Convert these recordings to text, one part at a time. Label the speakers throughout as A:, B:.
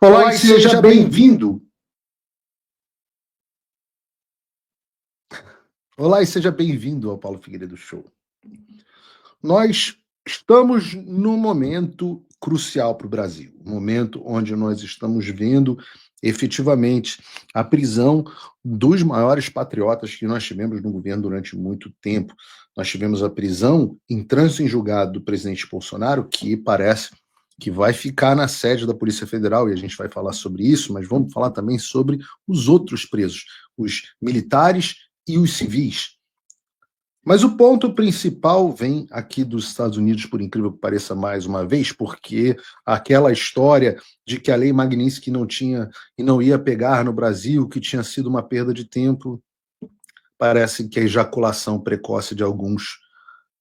A: Olá e seja bem-vindo. Olá e seja bem-vindo ao Paulo Figueiredo Show. Nós estamos num momento crucial para o Brasil, um momento onde nós estamos vendo efetivamente a prisão dos maiores patriotas que nós tivemos no governo durante muito tempo. Nós tivemos a prisão em trânsito em julgado do presidente Bolsonaro, que parece que vai ficar na sede da Polícia Federal, e a gente vai falar sobre isso, mas vamos falar também sobre os outros presos, os militares e os civis. Mas o ponto principal vem aqui dos Estados Unidos, por incrível que pareça, mais uma vez, porque aquela história de que a Lei Magnitsky não tinha e não ia pegar no Brasil, que tinha sido uma perda de tempo, parece que a ejaculação precoce de alguns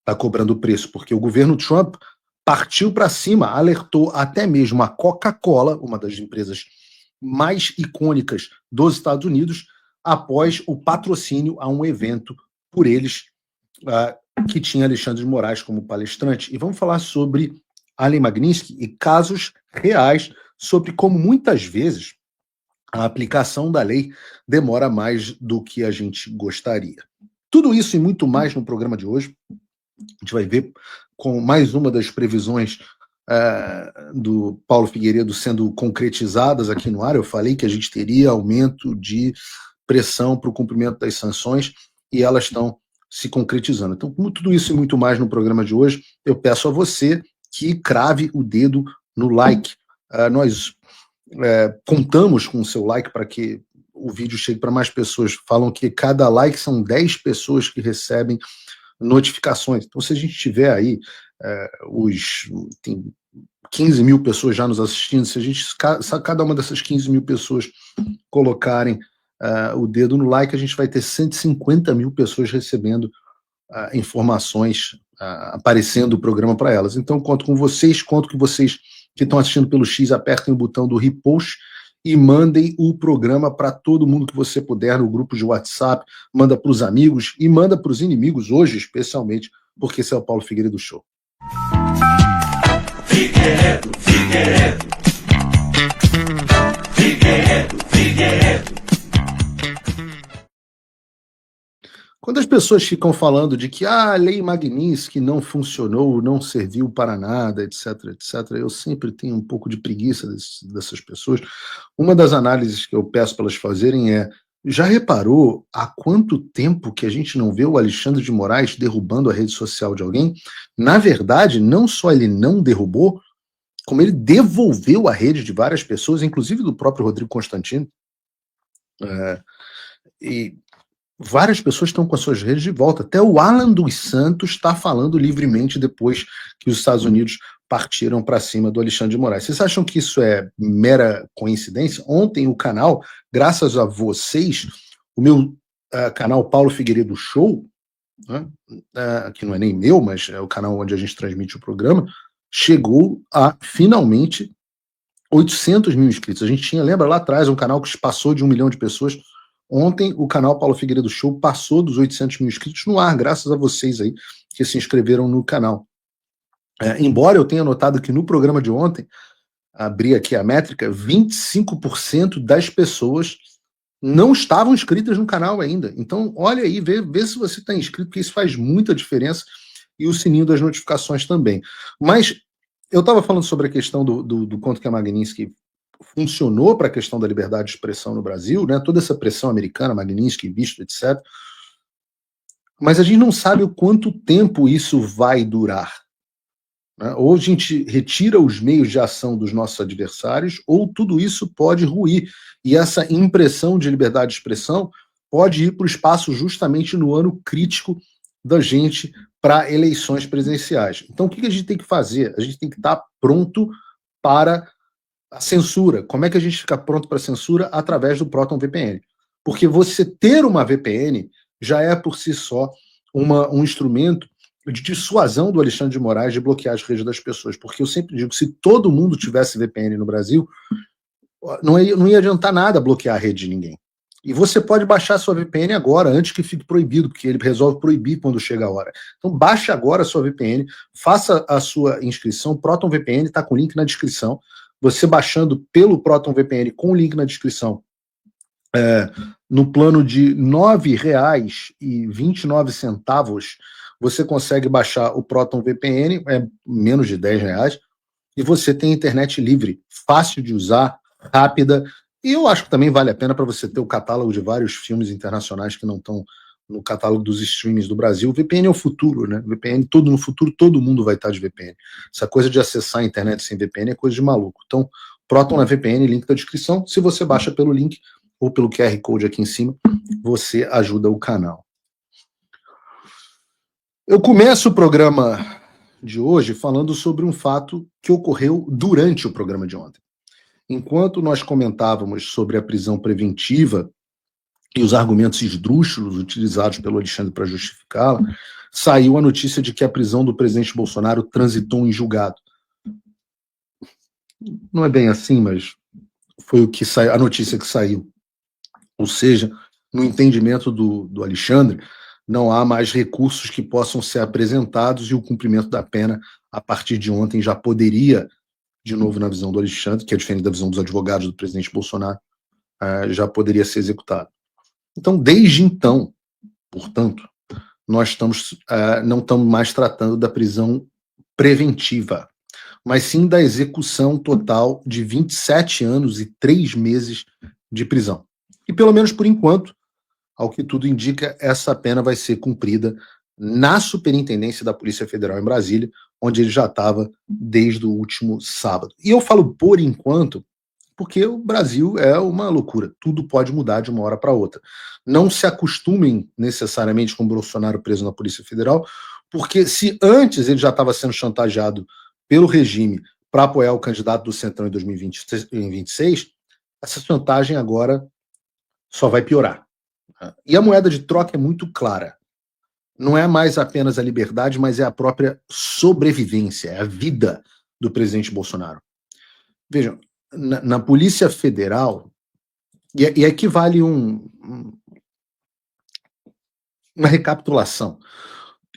A: está cobrando preço, porque o governo Trump partiu para cima, alertou até mesmo a Coca-Cola, uma das empresas mais icônicas dos Estados Unidos, após o patrocínio a um evento por eles, que tinha Alexandre de Moraes como palestrante. E vamos falar sobre a Lei Magnitsky e casos reais sobre como muitas vezes a aplicação da lei demora mais do que a gente gostaria. Tudo isso e muito mais no programa de hoje. A gente vai ver com mais uma das previsões do Paulo Figueiredo sendo concretizadas aqui no ar. Eu falei que a gente teria aumento de pressão para o cumprimento das sanções e elas estão se concretizando. Então, como tudo isso e muito mais no programa de hoje, eu peço a você que crave o dedo no like. Nós contamos com o seu like para que o vídeo chegue para mais pessoas. Falam que cada like são 10 pessoas que recebem notificações. Então, se a gente tiver aí tem 15 mil pessoas já nos assistindo, se a gente, cada uma dessas 15 mil pessoas colocarem o dedo no like, a gente vai ter 150 mil pessoas recebendo informações, aparecendo o programa para elas. Então, conto com vocês, conto que vocês que estão assistindo pelo X, apertem o botão do repost e mandem o programa para todo mundo que você puder no grupo de WhatsApp, manda para os amigos e manda para os inimigos hoje, especialmente, porque esse é o Paulo Figueiredo Show. Figueiredo, Figueiredo. Figueiredo, Figueiredo. Quando as pessoas ficam falando de que a Lei Magnitsky não funcionou, não serviu para nada, etc., etc., eu sempre tenho um pouco de preguiça dessas pessoas. Uma das análises que eu peço para elas fazerem é: já reparou há quanto tempo que a gente não vê o Alexandre de Moraes derrubando a rede social de alguém? Na verdade, não só ele não derrubou, como ele devolveu a rede de várias pessoas, inclusive do próprio Rodrigo Constantino. E várias pessoas estão com as suas redes de volta. Até o Alan dos Santos está falando livremente depois que os Estados Unidos partiram para cima do Alexandre de Moraes. Vocês acham que isso é mera coincidência? Ontem o canal, graças a vocês, o meu canal Paulo Figueiredo Show, né, que não é nem meu, mas é o canal onde a gente transmite o programa, chegou a finalmente 800 mil inscritos. A gente tinha, lembra lá atrás, um canal que passou de 1 milhão de pessoas. Ontem o canal Paulo Figueiredo Show passou dos 800 mil inscritos no ar, graças a vocês aí que se inscreveram no canal. Embora eu tenha notado que no programa de ontem, abri aqui a métrica, 25% das pessoas não estavam inscritas no canal ainda. Então, olha aí, vê se você está inscrito, porque isso faz muita diferença, e o sininho das notificações também. Mas eu estava falando sobre a questão do quanto que a Magnitsky funcionou para a questão da liberdade de expressão no Brasil, né? Toda essa pressão americana, Magnitsky, visto, etc. Mas a gente não sabe o quanto tempo isso vai durar. Né? Ou a gente retira os meios de ação dos nossos adversários, ou tudo isso pode ruir. E essa impressão de liberdade de expressão pode ir para o espaço justamente no ano crítico da gente para eleições presidenciais. Então, o que a gente tem que fazer? A gente tem que estar pronto para a censura. Como é que a gente fica pronto para a censura? Através do Proton VPN. Porque você ter uma VPN já é por si só um instrumento de dissuasão do Alexandre de Moraes de bloquear as redes das pessoas. Porque eu sempre digo, se todo mundo tivesse VPN no Brasil, não ia adiantar nada bloquear a rede de ninguém. E você pode baixar a sua VPN agora, antes que fique proibido, porque ele resolve proibir quando chega a hora. Então baixe agora a sua VPN, faça a sua inscrição, Proton VPN, está com o link na descrição. você baixando pelo Proton VPN com o link na descrição, no plano de R$ 9,29, você consegue baixar o Proton VPN, é menos de R$ 10, e você tem internet livre, fácil de usar, rápida, e eu acho que também vale a pena para você ter o catálogo de vários filmes internacionais que não estão no catálogo dos streamings do Brasil. O VPN é o futuro, né? VPN, no futuro, todo mundo vai estar de VPN. Essa coisa de acessar a internet sem VPN é coisa de maluco. Então, Proton na VPN, link da descrição. Se você baixa pelo link ou pelo QR Code aqui em cima, você ajuda o canal. Eu começo o programa de hoje falando sobre um fato que ocorreu durante o programa de ontem. Enquanto nós comentávamos sobre a prisão preventiva e os argumentos esdrúxulos utilizados pelo Alexandre para justificá-la, saiu a notícia de que a prisão do presidente Bolsonaro transitou em julgado. Não é bem assim, mas foi o que saiu, a notícia que saiu. Ou seja, no entendimento do Alexandre, não há mais recursos que possam ser apresentados e o cumprimento da pena, a partir de ontem, já poderia, de novo na visão do Alexandre, que é diferente da visão dos advogados do presidente Bolsonaro, já poderia ser executado. Então, desde então, portanto, nós não estamos mais tratando da prisão preventiva, mas sim da execução total de 27 anos e 3 meses de prisão. E pelo menos por enquanto, ao que tudo indica, essa pena vai ser cumprida na Superintendência da Polícia Federal em Brasília, onde ele já estava desde o último sábado. E eu falo por enquanto, porque o Brasil é uma loucura, tudo pode mudar de uma hora para outra. Não se acostumem necessariamente com o Bolsonaro preso na Polícia Federal, porque se antes ele já estava sendo chantageado pelo regime para apoiar o candidato do Centrão em 2026, essa chantagem agora só vai piorar. E a moeda de troca é muito clara. Não é mais apenas a liberdade, mas é a própria sobrevivência, é a vida do presidente Bolsonaro. Vejam, na Polícia Federal, e aqui vale uma recapitulação.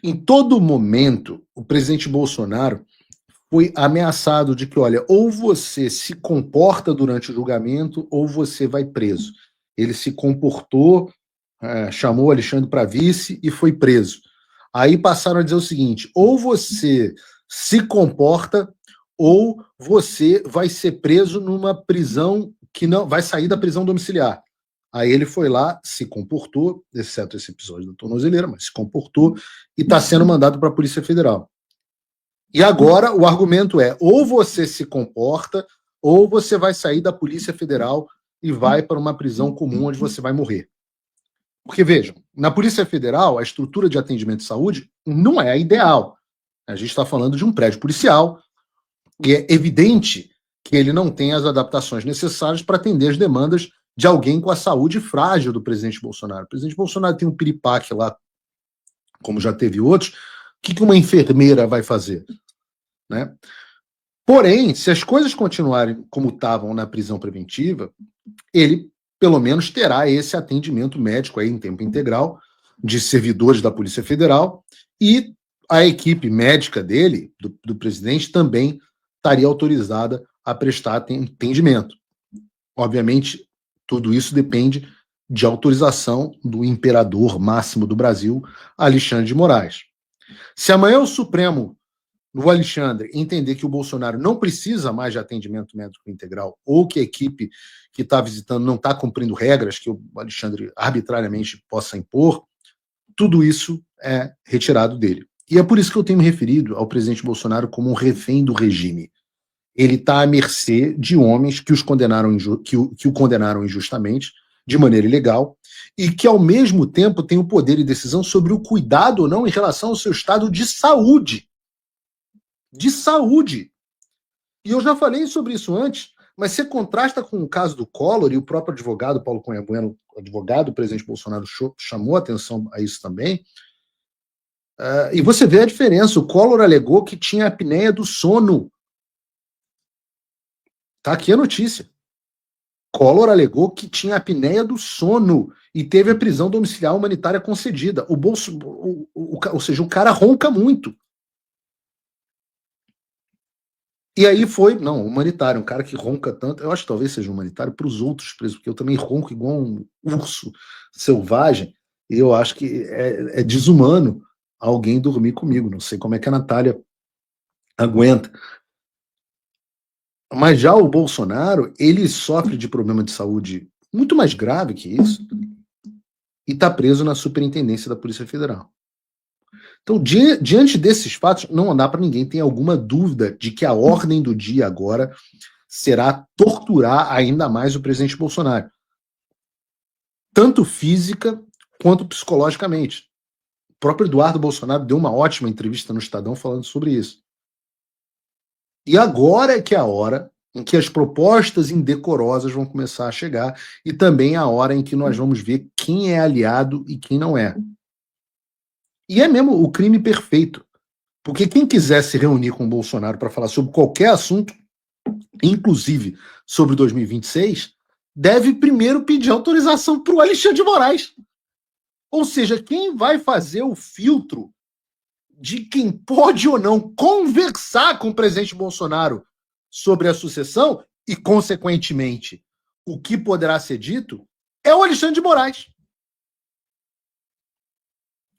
A: Em todo momento, o presidente Bolsonaro foi ameaçado de que, olha, ou você se comporta durante o julgamento ou você vai preso. Ele se comportou, chamou o Alexandre para vice e foi preso. Aí passaram a dizer o seguinte: ou você se comporta ou você vai ser preso numa prisão que não vai sair da prisão domiciliar. Aí ele foi lá, se comportou, exceto esse episódio da tornozeleira, mas se comportou e está sendo mandado para a Polícia Federal. E agora o argumento é: ou você se comporta ou você vai sair da Polícia Federal e vai para uma prisão comum onde você vai morrer. Porque, vejam, na Polícia Federal, a estrutura de atendimento de saúde não é a ideal. A gente está falando de um prédio policial e é evidente que ele não tem as adaptações necessárias para atender as demandas de alguém com a saúde frágil do presidente Bolsonaro. O presidente Bolsonaro tem um piripaque lá, como já teve outros. O que uma enfermeira vai fazer? Né? Porém, se as coisas continuarem como estavam na prisão preventiva, ele pelo menos terá esse atendimento médico aí em tempo integral de servidores da Polícia Federal, e a equipe médica dele, do presidente, também estaria autorizada a prestar atendimento. Obviamente, tudo isso depende de autorização do imperador máximo do Brasil, Alexandre de Moraes. Se amanhã o Supremo, no Alexandre, entender que o Bolsonaro não precisa mais de atendimento médico integral, ou que a equipe que está visitando não está cumprindo regras que o Alexandre arbitrariamente possa impor, tudo isso é retirado dele. E é por isso que eu tenho me referido ao presidente Bolsonaro como um refém do regime. Ele está à mercê de homens que o condenaram injustamente, de maneira ilegal, e que, ao mesmo tempo, têm o poder e decisão sobre o cuidado ou não em relação ao seu estado de saúde. De saúde. E eu já falei sobre isso antes, mas você contrasta com o caso do Collor, e o próprio advogado Paulo Cunha Bueno, advogado do presidente Bolsonaro, chamou atenção a isso também, e você vê a diferença. O Collor alegou que tinha apneia do sono. Tá aqui a notícia. Collor alegou que tinha apneia do sono e teve a prisão domiciliar humanitária concedida. Ou seja, o cara ronca muito. E aí foi, não, humanitário, um cara que ronca tanto, eu acho que talvez seja humanitário para os outros presos, porque eu também ronco igual um urso selvagem, e eu acho que é desumano alguém dormir comigo, não sei como é que a Natália aguenta. Mas já o Bolsonaro, ele sofre de problema de saúde muito mais grave que isso, e está preso na superintendência da Polícia Federal. Então, diante desses fatos, não dá para ninguém ter alguma dúvida de que a ordem do dia agora será torturar ainda mais o presidente Bolsonaro, tanto física quanto psicologicamente. O próprio Eduardo Bolsonaro deu uma ótima entrevista no Estadão falando sobre isso. E agora é que é a hora em que as propostas indecorosas vão começar a chegar e também a hora em que nós vamos ver quem é aliado e quem não é. E é mesmo o crime perfeito. Porque quem quiser se reunir com o Bolsonaro para falar sobre qualquer assunto, inclusive sobre 2026, deve primeiro pedir autorização para o Alexandre de Moraes. Ou seja, quem vai fazer o filtro de quem pode ou não conversar com o presidente Bolsonaro sobre a sucessão e, consequentemente, o que poderá ser dito, é o Alexandre de Moraes.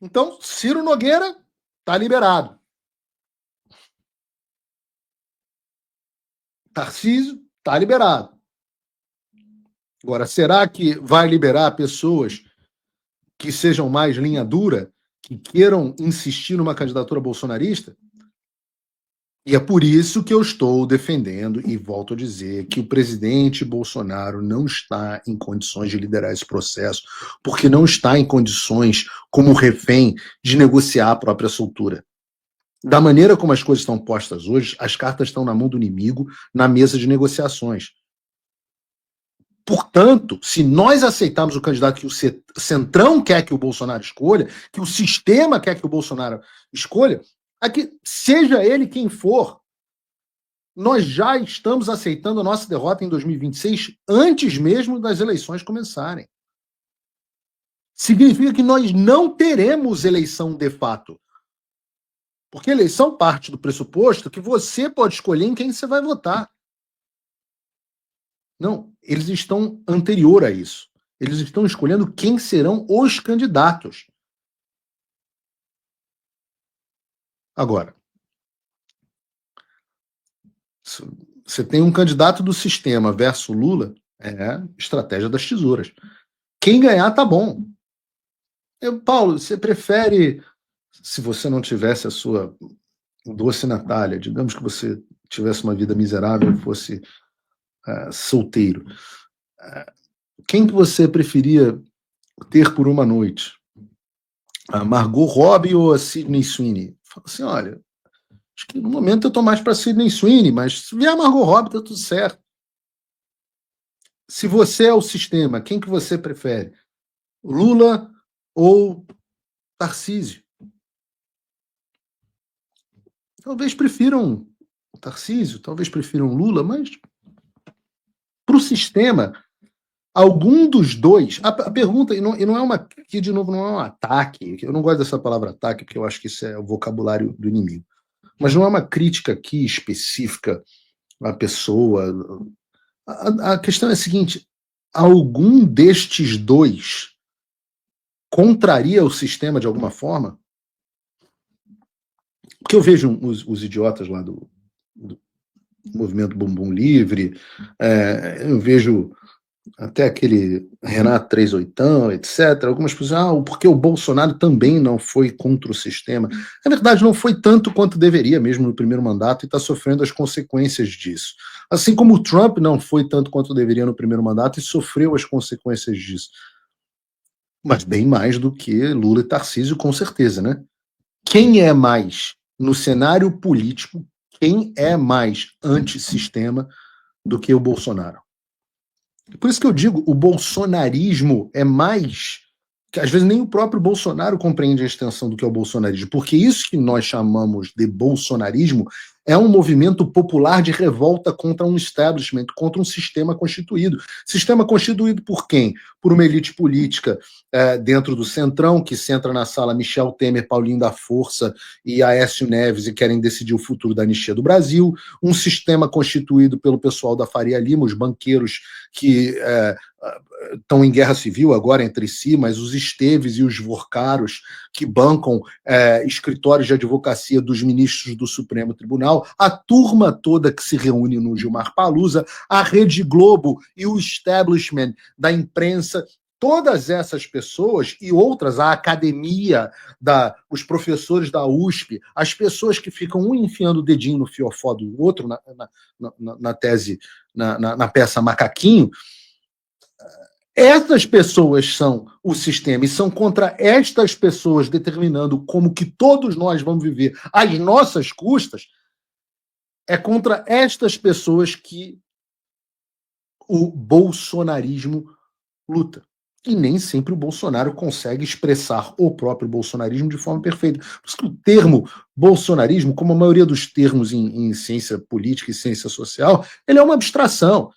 A: Então, Ciro Nogueira está liberado. Tarcísio está liberado. Agora, será que vai liberar pessoas que sejam mais linha dura, que queiram insistir numa candidatura bolsonarista? E é por isso que eu estou defendendo, e volto a dizer, que o presidente Bolsonaro não está em condições de liderar esse processo, porque não está em condições, como refém, de negociar a própria soltura. Da maneira como as coisas estão postas hoje, as cartas estão na mão do inimigo, na mesa de negociações. Portanto, se nós aceitarmos o candidato que o Centrão quer que o Bolsonaro escolha, que o sistema quer que o Bolsonaro escolha, aqui, seja ele quem for, nós já estamos aceitando a nossa derrota em 2026 antes mesmo das eleições começarem. Significa que nós não teremos eleição de fato. Porque a eleição parte do pressuposto que você pode escolher em quem você vai votar. Não, eles estão anterior a isso. Eles estão escolhendo quem serão os candidatos. Agora, você tem um candidato do sistema versus Lula, é estratégia das tesouras. Quem ganhar tá bom. Paulo, você prefere, se você não tivesse a sua doce Natália, digamos que você tivesse uma vida miserável e fosse solteiro, quem que você preferia ter por uma noite? A Margot Robbie ou a Sydney Sweeney? Fala assim, olha, acho que no momento eu tô mais para Sydney Sweeney, mas se vier a Margot Robbie, tá tudo certo. Se você é o sistema, quem que você prefere? Lula ou Tarcísio? Talvez prefiram o Tarcísio, talvez prefiram Lula, mas para o sistema, algum dos dois. A pergunta, e não é uma. Aqui, de novo, não é um ataque. Eu não gosto dessa palavra ataque, porque eu acho que isso é o vocabulário do inimigo. Mas não é uma crítica aqui específica à pessoa. A questão é a seguinte: algum destes dois contraria o sistema de alguma forma? Porque eu vejo os idiotas lá do movimento Bumbum Livre, eu vejo até aquele Renato 38, etc. Algumas pessoas, porque o Bolsonaro também não foi contra o sistema. Na verdade, não foi tanto quanto deveria mesmo no primeiro mandato e está sofrendo as consequências disso. Assim como o Trump não foi tanto quanto deveria no primeiro mandato e sofreu as consequências disso. Mas bem mais do que Lula e Tarcísio, com certeza, né? Quem é mais, no cenário político, quem é mais antissistema do que o Bolsonaro? Por isso que eu digo, o bolsonarismo é mais que às vezes nem o próprio Bolsonaro compreende a extensão do que é o bolsonarismo, porque isso que nós chamamos de bolsonarismo é um movimento popular de revolta contra um establishment, contra um sistema constituído. Sistema constituído por quem? por uma elite política dentro do Centrão, que senta na sala Michel Temer, Paulinho da Força e Aécio Neves e querem decidir o futuro da anistia do Brasil, um sistema constituído pelo pessoal da Faria Lima, os banqueiros que estão em guerra civil agora entre si, mas os Esteves e os Vorcaros que bancam escritórios de advocacia dos ministros do Supremo Tribunal, a turma toda que se reúne no Gilmar Palusa, a Rede Globo e o establishment da imprensa, todas essas pessoas e outras, a academia, os professores da USP, as pessoas que ficam um enfiando o dedinho no fiofó do outro na tese, na peça Macaquinho, essas pessoas são o sistema e são contra estas pessoas determinando como que todos nós vamos viver às nossas custas, é contra estas pessoas que o bolsonarismo luta. E nem sempre o Bolsonaro consegue expressar o próprio bolsonarismo de forma perfeita. Por isso que o termo bolsonarismo, como a maioria dos termos em ciência política e ciência social, ele é uma abstração.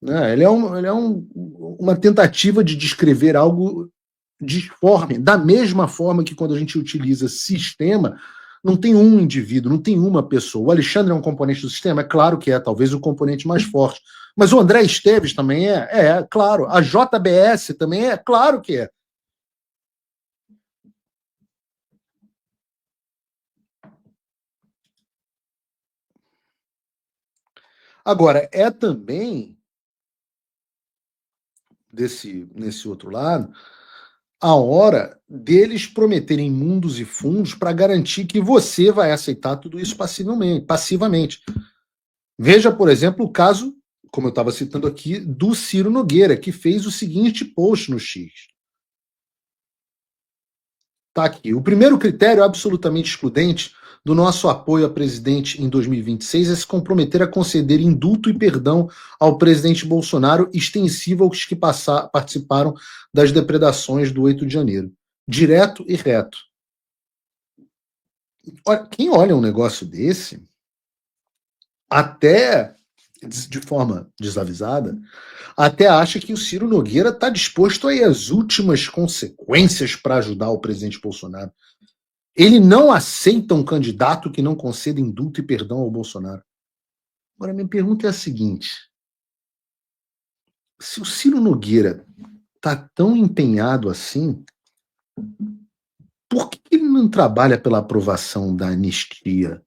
A: Né? Ele é uma tentativa de descrever algo disforme, da mesma forma que quando a gente utiliza sistema, não tem um indivíduo, não tem uma pessoa. O Alexandre é um componente do sistema? É claro que é, talvez o componente mais forte. Mas o André Esteves também é? É, claro. A JBS também é? Claro que é. Agora, é também, nesse outro lado, a hora deles prometerem mundos e fundos para garantir que você vai aceitar tudo isso passivamente. Veja, por exemplo, o caso, como eu estava citando aqui, do Ciro Nogueira, que fez o seguinte post no X. Está aqui. O primeiro critério absolutamente excludente do nosso apoio a presidente em 2026 é se comprometer a conceder indulto e perdão ao presidente Bolsonaro, extensivo aos que participaram das depredações do 8 de janeiro. Direto e reto. Quem olha um negócio desse, até de forma desavisada, até acha que o Ciro Nogueira está disposto a ir às últimas consequências para ajudar o presidente Bolsonaro. Ele não aceita um candidato que não conceda indulto e perdão ao Bolsonaro. Agora, minha pergunta é a seguinte: se o Ciro Nogueira está tão empenhado assim, por que ele não trabalha pela aprovação da anistia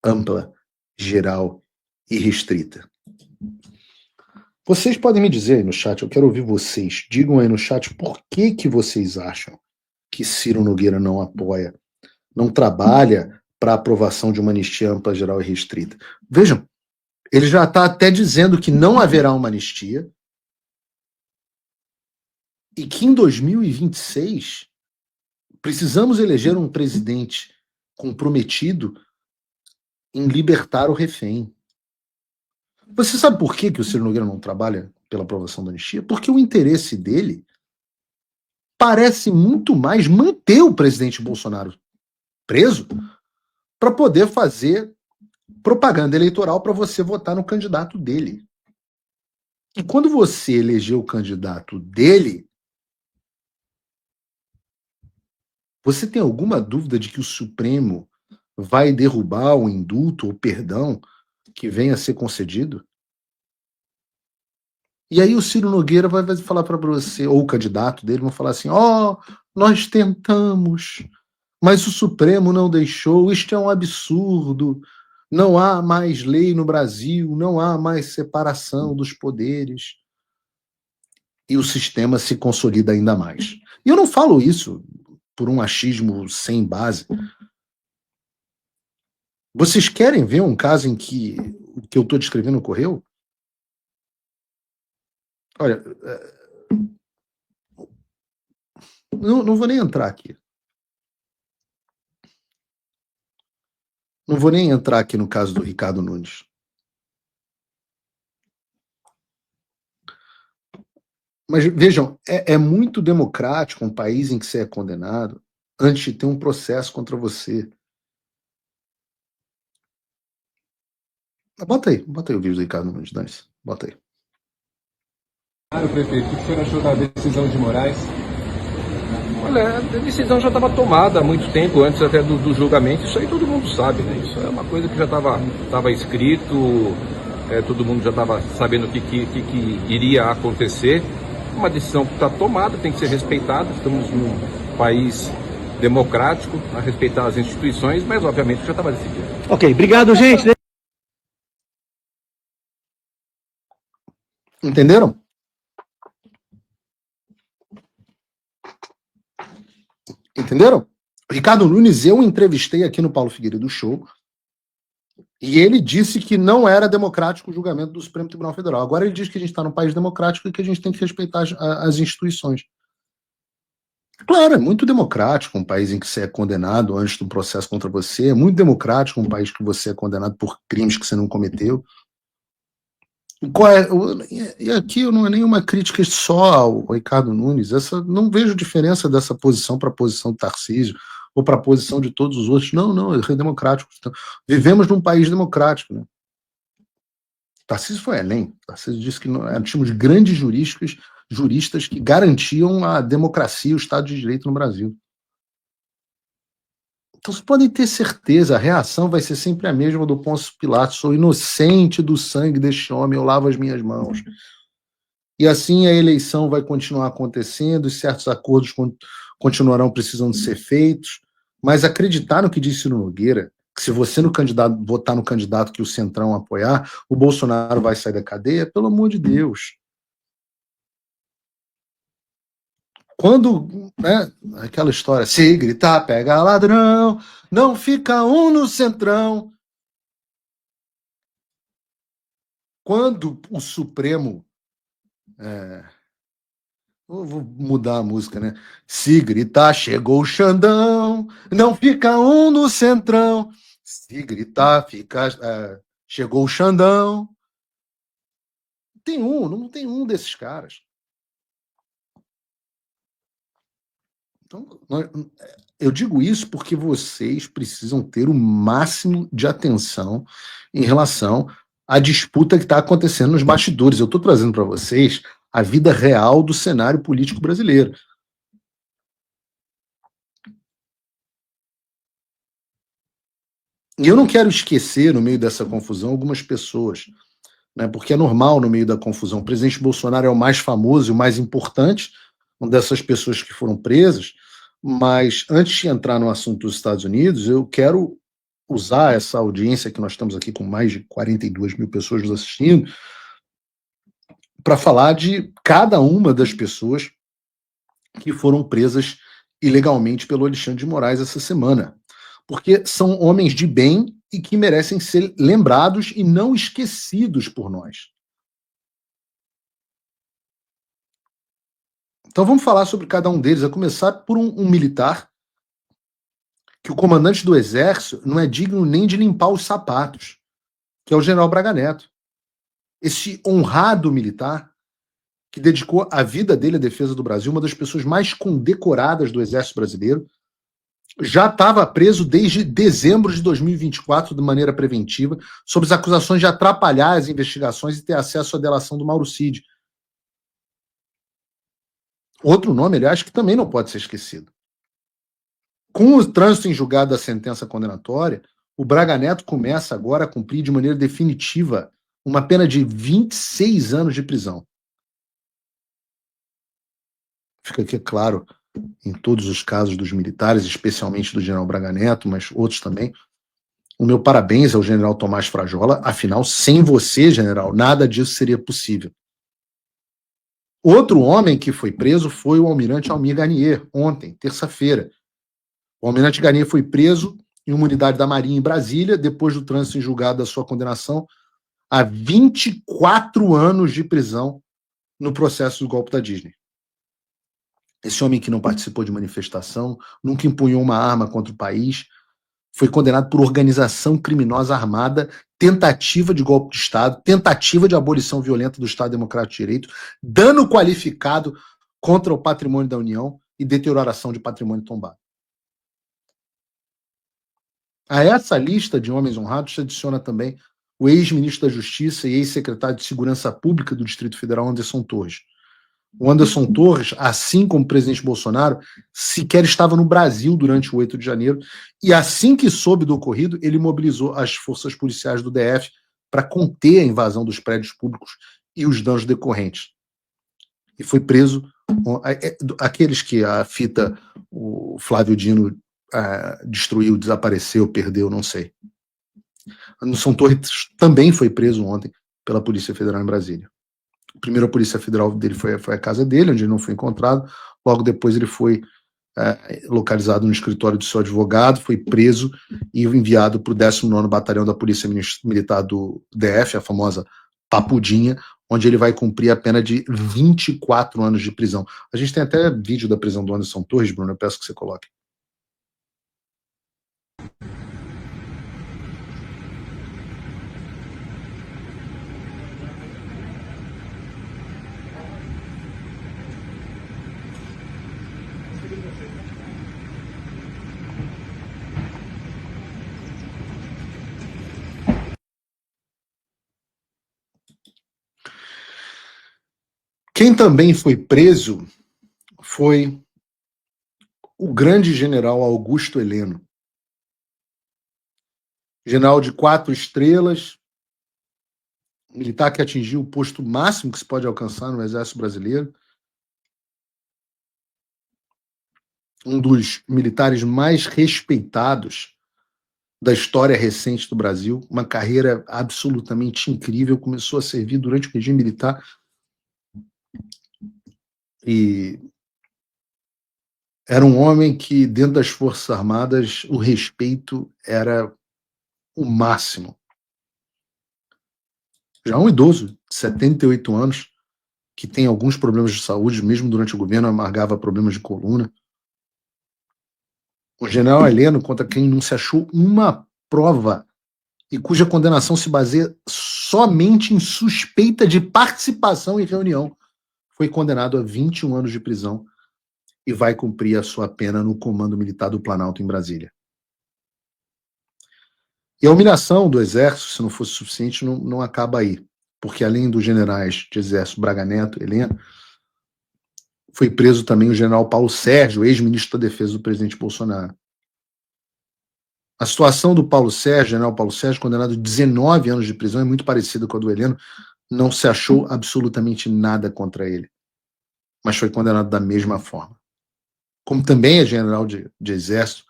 A: ampla, geral e restrita? Vocês podem me dizer aí no chat, eu quero ouvir vocês. Digam aí no chat por que vocês acham que Ciro Nogueira não apoia, não trabalha para a aprovação de uma anistia ampla, geral e restrita. Vejam, ele já está até dizendo que não haverá uma anistia e que em 2026 precisamos eleger um presidente comprometido em libertar o refém. Você sabe por que o Ciro Nogueira não trabalha pela aprovação da anistia? Porque o interesse dele parece muito mais manter o presidente Bolsonaro preso para poder fazer propaganda eleitoral para você votar no candidato dele. E quando você eleger o candidato dele, você tem alguma dúvida de que o Supremo vai derrubar o indulto ou perdão que venha a ser concedido? E aí o Ciro Nogueira vai falar para você, ou o candidato dele, vão falar assim, nós tentamos, mas o Supremo não deixou, isto é um absurdo, não há mais lei no Brasil, não há mais separação dos poderes. E o sistema se consolida ainda mais. E eu não falo isso por um achismo sem base. Vocês querem ver um caso em que o que eu estou descrevendo ocorreu? Olha, não vou nem entrar aqui. Não vou nem entrar aqui no caso do Ricardo Nunes. Mas vejam, é muito democrático um país em que você é condenado antes de ter um processo contra você. Bota aí o vídeo do Ricardo Nunes, Dance. Bota aí.
B: Prefeito, o que o senhor achou da decisão de Moraes?
C: Olha, a decisão já estava tomada há muito tempo, antes até do julgamento. Isso aí todo mundo sabe, né? Isso é uma coisa que já estava escrito, todo mundo já estava sabendo o que iria acontecer. Uma decisão que está tomada, tem que ser respeitada. Estamos num país democrático, a respeitar as instituições, mas obviamente já estava decidido.
D: Ok, obrigado, gente.
A: Entenderam? Entenderam? Ricardo Nunes, eu entrevistei aqui no Paulo Figueiredo Show, e ele disse que não era democrático o julgamento do Supremo Tribunal Federal. Agora ele diz que a gente está num país democrático e que a gente tem que respeitar as instituições. Claro, é muito democrático um país em que você é condenado antes de um processo contra você, é muito democrático um país que você é condenado por crimes que você não cometeu. E aqui não é nenhuma crítica só ao Ricardo Nunes, não vejo diferença dessa posição para a posição do Tarcísio ou para a posição de todos os outros. Não, é democrático. Vivemos num país democrático. Né? Tarcísio foi além. Tarcísio disse que tínhamos grandes juristas que garantiam a democracia e o Estado de Direito no Brasil. Então vocês podem ter certeza, a reação vai ser sempre a mesma do Pôncio Pilatos. Sou inocente do sangue deste homem, eu lavo as minhas mãos. E assim a eleição vai continuar acontecendo, e certos acordos continuarão precisando ser feitos. Mas acreditar no que disse Ciro Nogueira, que se você votar no candidato que o Centrão apoiar, o Bolsonaro vai sair da cadeia, pelo amor de Deus. Quando, né, aquela história, se gritar, pega ladrão, não fica um no Centrão. Quando o Supremo... vou mudar a música, né? Se gritar, chegou o Xandão, não fica um no Centrão. Se gritar, chegou o Xandão. Não tem um desses caras. Então, eu digo isso porque vocês precisam ter o máximo de atenção em relação à disputa que está acontecendo nos bastidores. Eu estou trazendo para vocês a vida real do cenário político brasileiro. E eu não quero esquecer, no meio dessa confusão, algumas pessoas, né, porque é normal no meio da confusão. O presidente Bolsonaro é o mais famoso e o mais importante, uma dessas pessoas que foram presas, mas antes de entrar no assunto dos Estados Unidos, eu quero usar essa audiência que nós estamos aqui com mais de 42 mil pessoas nos assistindo para falar de cada uma das pessoas que foram presas ilegalmente pelo Alexandre de Moraes essa semana. Porque são homens de bem e que merecem ser lembrados e não esquecidos por nós. Então vamos falar sobre cada um deles, a começar por um militar que o comandante do Exército não é digno nem de limpar os sapatos, que é o general Braga Neto. Esse honrado militar que dedicou a vida dele à defesa do Brasil, uma das pessoas mais condecoradas do Exército Brasileiro, já estava preso desde dezembro de 2024 de maneira preventiva, sob as acusações de atrapalhar as investigações e ter acesso à delação do Mauro Cid. Outro nome, aliás, que também não pode ser esquecido. Com o trânsito em julgado da sentença condenatória, o Braga Neto começa agora a cumprir de maneira definitiva uma pena de 26 anos de prisão. Fica aqui claro, em todos os casos dos militares, especialmente do general Braga Neto, mas outros também, o meu parabéns ao general Tomás Frajola, afinal, sem você, general, nada disso seria possível. Outro homem que foi preso foi o almirante Almir Garnier, ontem, terça-feira. O almirante Garnier foi preso em uma unidade da Marinha em Brasília, depois do trânsito em julgado da sua condenação a 24 anos de prisão no processo do golpe da Disney. Esse homem que não participou de manifestação, nunca empunhou uma arma contra o país, foi condenado por organização criminosa armada, tentativa de golpe de Estado, tentativa de abolição violenta do Estado Democrático de Direito, dano qualificado contra o patrimônio da União e deterioração de patrimônio tombado. A essa lista de homens honrados se adiciona também o ex-ministro da Justiça e ex-secretário de Segurança Pública do Distrito Federal, Anderson Torres. O Anderson Torres, assim como o presidente Bolsonaro, sequer estava no Brasil durante o 8 de janeiro, e assim que soube do ocorrido, ele mobilizou as forças policiais do DF para conter a invasão dos prédios públicos e os danos decorrentes. E foi preso aqueles que a fita, o Flávio Dino destruiu, desapareceu, perdeu, não sei. Anderson Torres também foi preso ontem pela Polícia Federal em Brasília. Primeiro a Polícia Federal dele foi a casa dele, onde ele não foi encontrado. Logo depois ele foi localizado no escritório do seu advogado, foi preso e enviado para o 19º Batalhão da Polícia Militar do DF, a famosa Papudinha, onde ele vai cumprir a pena de 24 anos de prisão. A gente tem até vídeo da prisão do Anderson Torres, Bruno, eu peço que você coloque. Quem também foi preso foi o grande general Augusto Heleno. General de 4 estrelas, militar que atingiu o posto máximo que se pode alcançar no Exército Brasileiro. Um dos militares mais respeitados da história recente do Brasil. Uma carreira absolutamente incrível. Começou a servir durante o regime militar e era um homem que, dentro das Forças Armadas, o respeito era o máximo. Já um idoso, de 78 anos, que tem alguns problemas de saúde, mesmo durante o governo, amargava problemas de coluna. O general Heleno, contra quem não se achou uma prova e cuja condenação se baseia somente em suspeita de participação em reunião, foi condenado a 21 anos de prisão e vai cumprir a sua pena no Comando Militar do Planalto, em Brasília. E a humilhação do Exército, se não fosse suficiente, não acaba aí, porque além dos generais de Exército Braga Neto, Heleno, foi preso também o general Paulo Sérgio, ex-ministro da Defesa do presidente Bolsonaro. A situação do general Paulo Sérgio, condenado a 19 anos de prisão, é muito parecida com a do Heleno. Não se achou absolutamente nada contra ele, mas foi condenado da mesma forma. Como também é general de Exército,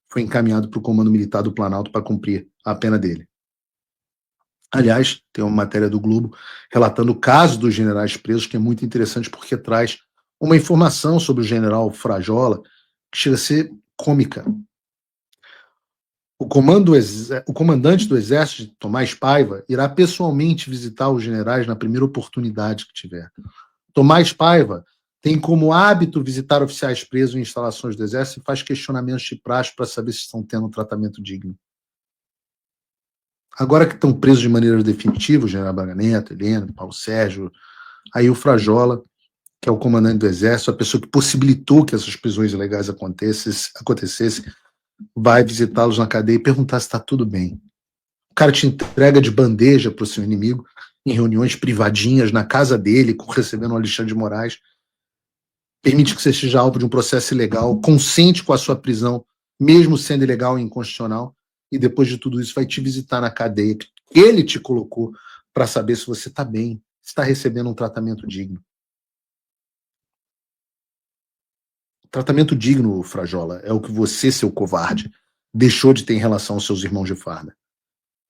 A: foi encaminhado para o Comando Militar do Planalto para cumprir a pena dele. Aliás, tem uma matéria do Globo relatando o caso dos generais presos, que é muito interessante porque traz uma informação sobre o general Frajola que chega a ser cômica. O comandante do Exército, Tomás Paiva, irá pessoalmente visitar os generais na primeira oportunidade que tiver. Tomás Paiva tem como hábito visitar oficiais presos em instalações do Exército e faz questionamentos de praxe para saber se estão tendo um tratamento digno. Agora que estão presos de maneira definitiva, o general Braga Neto, Heleno, Paulo Sérgio, aí o Frajola, que é o comandante do Exército, a pessoa que possibilitou que essas prisões ilegais acontecessem, vai visitá-los na cadeia e perguntar se está tudo bem. O cara te entrega de bandeja para o seu inimigo em reuniões privadinhas na casa dele, recebendo o Alexandre de Moraes, permite que você seja alvo de um processo ilegal, consente com a sua prisão, mesmo sendo ilegal e inconstitucional, e depois de tudo isso vai te visitar na cadeia que ele te colocou para saber se você está bem, se está recebendo um tratamento digno. Tratamento digno, Frajola, é o que você, seu covarde, deixou de ter em relação aos seus irmãos de farda.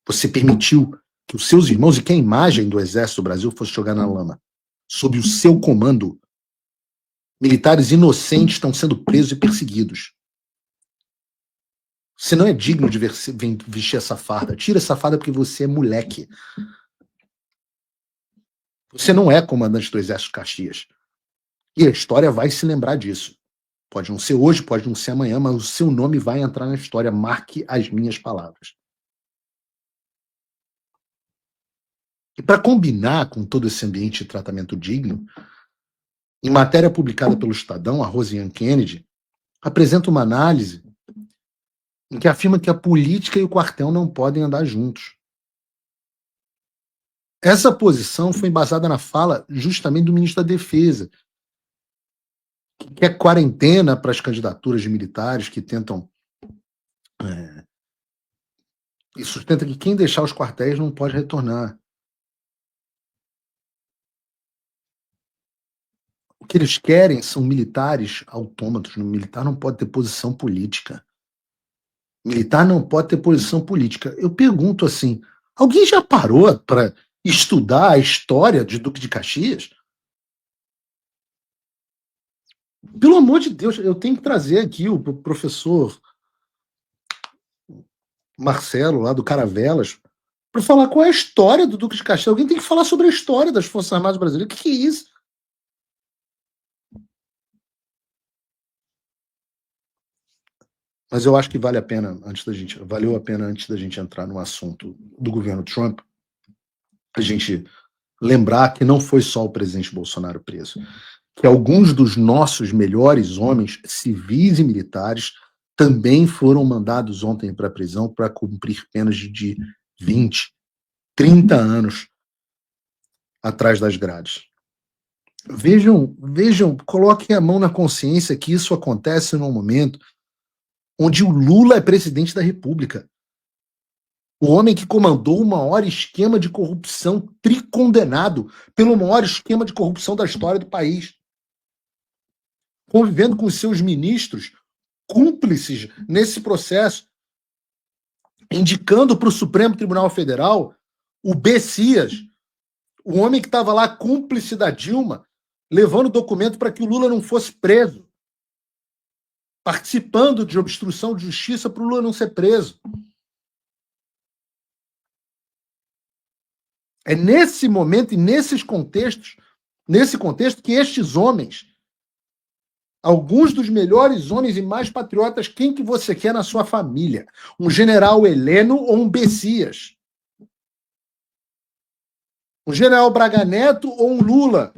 A: Você permitiu que os seus irmãos e que a imagem do Exército do Brasil fosse jogar na lama. Sob o seu comando, militares inocentes estão sendo presos e perseguidos. Você não é digno de vestir essa farda. Tira essa farda porque você é moleque. Você não é comandante do Exército Caxias. E a história vai se lembrar disso. Pode não ser hoje, pode não ser amanhã, mas o seu nome vai entrar na história. Marque as minhas palavras. E para combinar com todo esse ambiente de tratamento digno, em matéria publicada pelo Estadão, a Rosiane Kennedy apresenta uma análise em que afirma que a política e o quartel não podem andar juntos. Essa posição foi embasada na fala justamente do ministro da Defesa, que quer quarentena para as candidaturas de militares que tentam e sustenta que quem deixar os quartéis não pode retornar. O que eles querem são militares autômatos. O militar não pode ter posição política. Militar não pode ter posição política. Eu pergunto assim, alguém já parou para estudar a história de Duque de Caxias? Pelo amor de Deus, eu tenho que trazer aqui o professor Marcelo, lá do Caravelas, para falar qual é a história do Duque de Caxias. Alguém tem que falar sobre a história das Forças Armadas Brasileiras. O que é isso? Mas eu acho que valeu a pena antes da gente entrar no assunto do governo Trump, a gente lembrar que não foi só o presidente Bolsonaro preso, que alguns dos nossos melhores homens civis e militares também foram mandados ontem para a prisão para cumprir penas de 20, 30 anos atrás das grades. Vejam, coloquem a mão na consciência que isso acontece num momento onde o Lula é presidente da República. O homem que comandou o maior esquema de corrupção, tricondenado pelo maior esquema de corrupção da história do país. Convivendo com seus ministros, cúmplices nesse processo, indicando para o Supremo Tribunal Federal o Bessias, o homem que estava lá cúmplice da Dilma, levando documento para que o Lula não fosse preso, participando de obstrução de justiça para o Lula não ser preso. É nesse momento e nesse contexto que estes homens, alguns dos melhores homens e mais patriotas, quem que você quer na sua família? Um general Heleno ou um Bessias? Um general Braga Neto ou um Lula?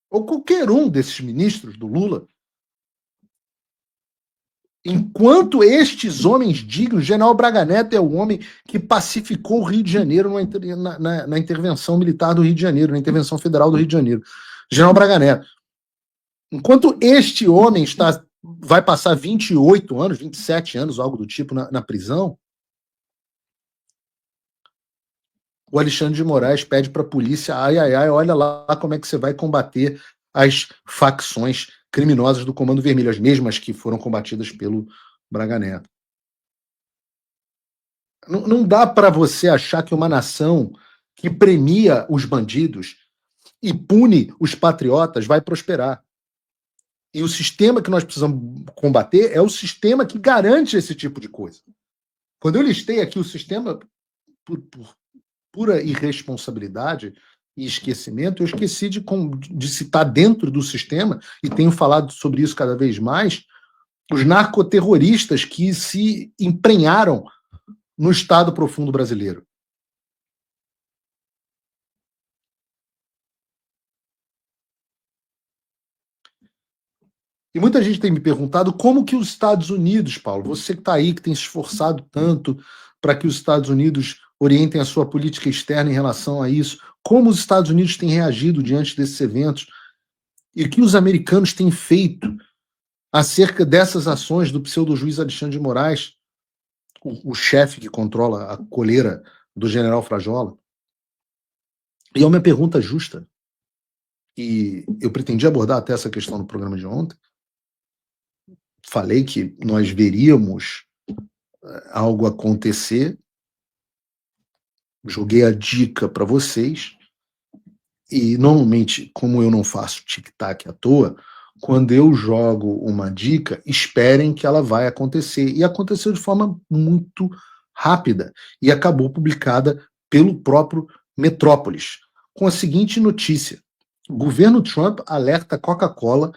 A: Ou qualquer um desses ministros do Lula? Enquanto estes homens dignos, general Braga Neto é o homem que pacificou o Rio de Janeiro na intervenção militar do Rio de Janeiro, na intervenção federal do Rio de Janeiro. General Braga Neto. Enquanto este homem vai passar 28 anos, 27 anos, algo do tipo, na prisão, o Alexandre de Moraes pede para a polícia, olha lá como é que você vai combater as facções criminosas do Comando Vermelho, as mesmas que foram combatidas pelo Braga Neto. Não dá para você achar que uma nação que premia os bandidos e pune os patriotas vai prosperar. E o sistema que nós precisamos combater é o sistema que garante esse tipo de coisa. Quando eu listei aqui o sistema, por pura irresponsabilidade e esquecimento, eu esqueci de citar dentro do sistema, e tenho falado sobre isso cada vez mais, os narcoterroristas que se emprenharam no Estado Profundo brasileiro. E muita gente tem me perguntado como que os Estados Unidos, Paulo, você que está aí, que tem se esforçado tanto para que os Estados Unidos orientem a sua política externa em relação a isso, como os Estados Unidos têm reagido diante desses eventos e o que os americanos têm feito acerca dessas ações do pseudo-juiz Alexandre de Moraes, o chefe que controla a coleira do general Frajola. E é uma pergunta justa. E eu pretendi abordar até essa questão no programa de ontem. Falei que nós veríamos algo acontecer. Joguei a dica para vocês. E, normalmente, como eu não faço tic-tac à toa, quando eu jogo uma dica, esperem que ela vai acontecer. E aconteceu de forma muito rápida. E acabou publicada pelo próprio Metrópolis, com a seguinte notícia. O governo Trump alerta Coca-Cola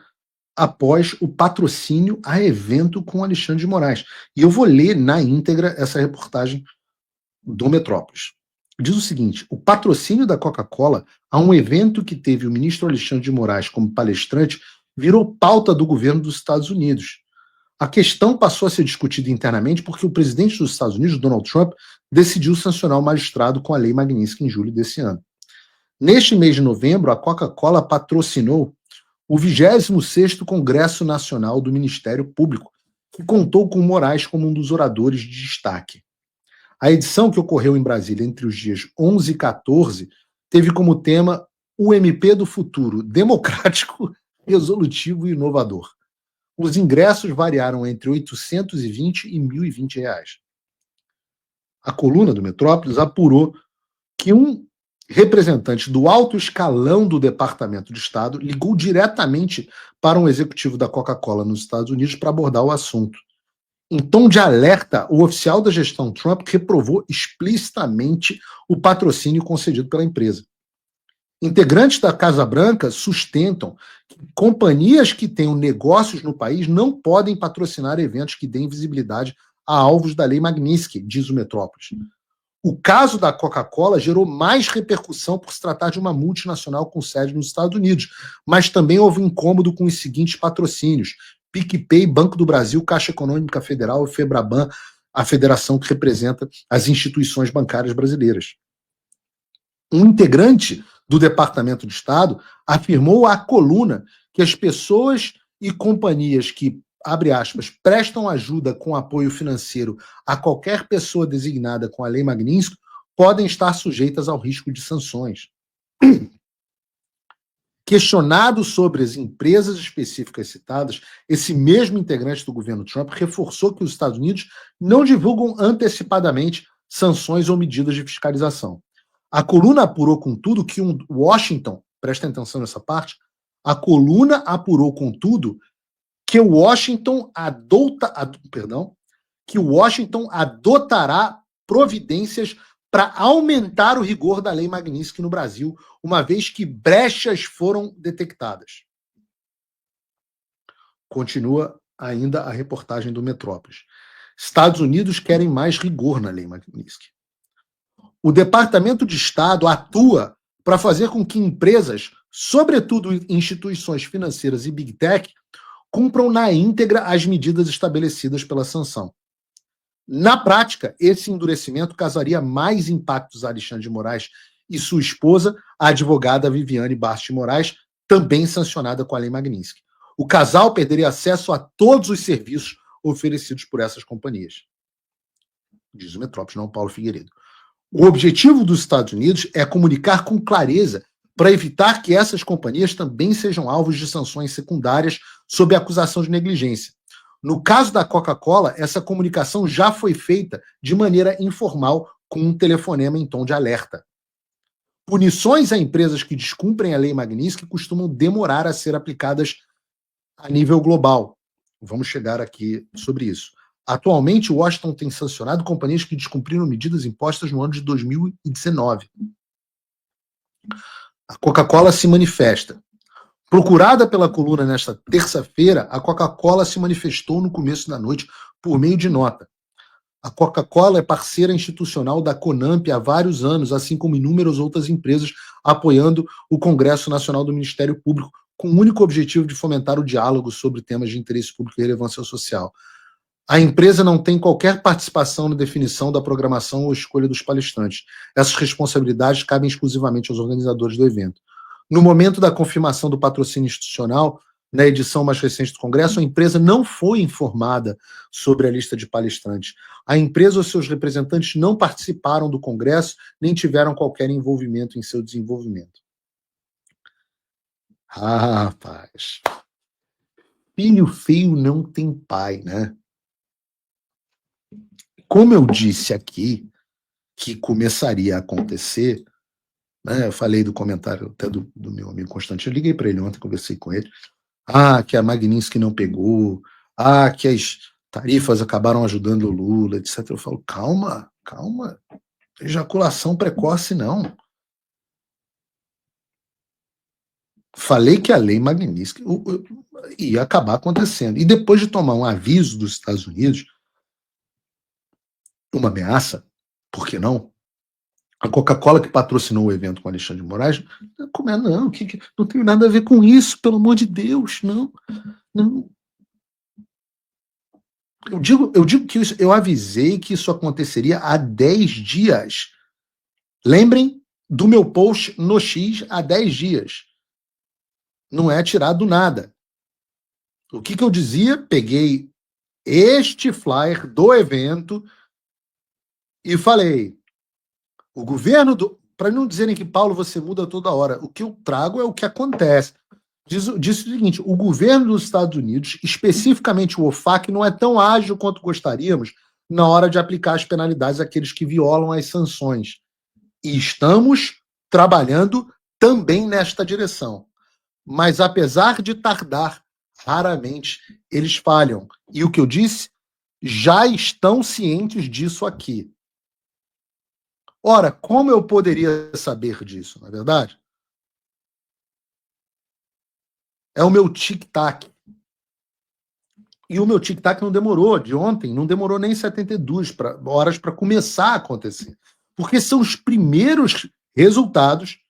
A: após o patrocínio a evento com Alexandre de Moraes. E eu vou ler na íntegra essa reportagem do Metrópolis. Diz o seguinte: o patrocínio da Coca-Cola a um evento que teve o ministro Alexandre de Moraes como palestrante virou pauta do governo dos Estados Unidos. A questão passou a ser discutida internamente porque o presidente dos Estados Unidos, Donald Trump, decidiu sancionar o magistrado com a Lei Magnitsky em julho desse ano. Neste mês de novembro, a Coca-Cola patrocinou o 26º Congresso Nacional do Ministério Público, que contou com Moraes como um dos oradores de destaque. A edição, que ocorreu em Brasília entre os dias 11 e 14, teve como tema o MP do futuro, democrático, resolutivo e inovador. Os ingressos variaram entre R$ 820 e R$ 1.020. A coluna do Metrópolis apurou que um representante do alto escalão do Departamento de Estado ligou diretamente para um executivo da Coca-Cola nos Estados Unidos para abordar o assunto. Em tom de alerta, o oficial da gestão Trump reprovou explicitamente o patrocínio concedido pela empresa. Integrantes da Casa Branca sustentam que companhias que tenham negócios no país não podem patrocinar eventos que deem visibilidade a alvos da Lei Magnitsky, diz o Metrópolis. O caso da Coca-Cola gerou mais repercussão por se tratar de uma multinacional com sede nos Estados Unidos, mas também houve incômodo com os seguintes patrocínios: PicPay, Banco do Brasil, Caixa Econômica Federal e Febraban, a federação que representa as instituições bancárias brasileiras. Um integrante do Departamento de Estado afirmou à coluna que as pessoas e companhias que, abre aspas, prestam ajuda com apoio financeiro a qualquer pessoa designada com a Lei Magnitsky podem estar sujeitas ao risco de sanções. Questionado sobre as empresas específicas citadas, esse mesmo integrante do governo Trump reforçou que os Estados Unidos não divulgam antecipadamente sanções ou medidas de fiscalização. A coluna apurou, contudo, que Washington, presta atenção nessa parte, a coluna apurou, contudo, que o Washington adotará providências para aumentar o rigor da Lei Magnitsky no Brasil, uma vez que brechas foram detectadas. Continua ainda a reportagem do Metrópolis. Estados Unidos querem mais rigor na Lei Magnitsky. O Departamento de Estado atua para fazer com que empresas, sobretudo instituições financeiras e Big Tech, cumpram na íntegra as medidas estabelecidas pela sanção. Na prática, esse endurecimento causaria mais impactos a Alexandre de Moraes e sua esposa, a advogada Viviane Basti Moraes, também sancionada com a Lei Magnitsky. O casal perderia acesso a todos os serviços oferecidos por essas companhias. Diz o Metrópolis, não Paulo Figueiredo. O objetivo dos Estados Unidos é comunicar com clareza para evitar que essas companhias também sejam alvos de sanções secundárias sob acusação de negligência. No caso da Coca-Cola, essa comunicação já foi feita de maneira informal com um telefonema em tom de alerta. Punições a empresas que descumprem a Lei Magnitsky costumam demorar a ser aplicadas a nível global. Vamos chegar aqui sobre isso. Atualmente, Washington tem sancionado companhias que descumpriram medidas impostas no ano de 2019. A Coca-Cola se manifesta. Procurada pela coluna nesta terça-feira, a Coca-Cola se manifestou no começo da noite por meio de nota. A Coca-Cola é parceira institucional da CONAMP há vários anos, assim como inúmeras outras empresas, apoiando o Congresso Nacional do Ministério Público, com o único objetivo de fomentar o diálogo sobre temas de interesse público e relevância social. A empresa não tem qualquer participação na definição da programação ou escolha dos palestrantes. Essas responsabilidades cabem exclusivamente aos organizadores do evento. No momento da confirmação do patrocínio institucional, na edição mais recente do Congresso, a empresa não foi informada sobre a lista de palestrantes. A empresa ou seus representantes não participaram do Congresso, nem tiveram qualquer envolvimento em seu desenvolvimento. Ah, rapaz. Filho feio não tem pai, né? Como eu disse aqui, que começaria a acontecer, né, eu falei do comentário até do meu amigo Constantino, eu liguei para ele ontem, conversei com ele, que a Magnitsky não pegou, que as tarifas acabaram ajudando o Lula, etc. Eu falo, calma, ejaculação precoce não. Falei que a Lei Magnitsky ia acabar acontecendo. E depois de tomar um aviso dos Estados Unidos, uma ameaça, por que não? A Coca-Cola, que patrocinou o evento com Alexandre de Moraes, não tem nada a ver com isso, pelo amor de Deus, não. Eu digo que eu avisei que isso aconteceria há 10 dias. Lembrem do meu post no X há 10 dias. Não é tirado do nada. O que eu dizia? Peguei este flyer do evento e falei, o governo do... Para não dizerem que, Paulo, você muda toda hora, o que eu trago é o que acontece. Disse o seguinte, o governo dos Estados Unidos, especificamente o OFAC, não é tão ágil quanto gostaríamos na hora de aplicar as penalidades àqueles que violam as sanções. E estamos trabalhando também nesta direção. Mas, apesar de tardar, raramente eles falham. E o que eu disse, já estão cientes disso aqui. Ora, como eu poderia saber disso, não é verdade? É o meu tic-tac. E o meu tic-tac não demorou, de ontem, não demorou nem 72 horas para começar a acontecer. Porque são os primeiros resultados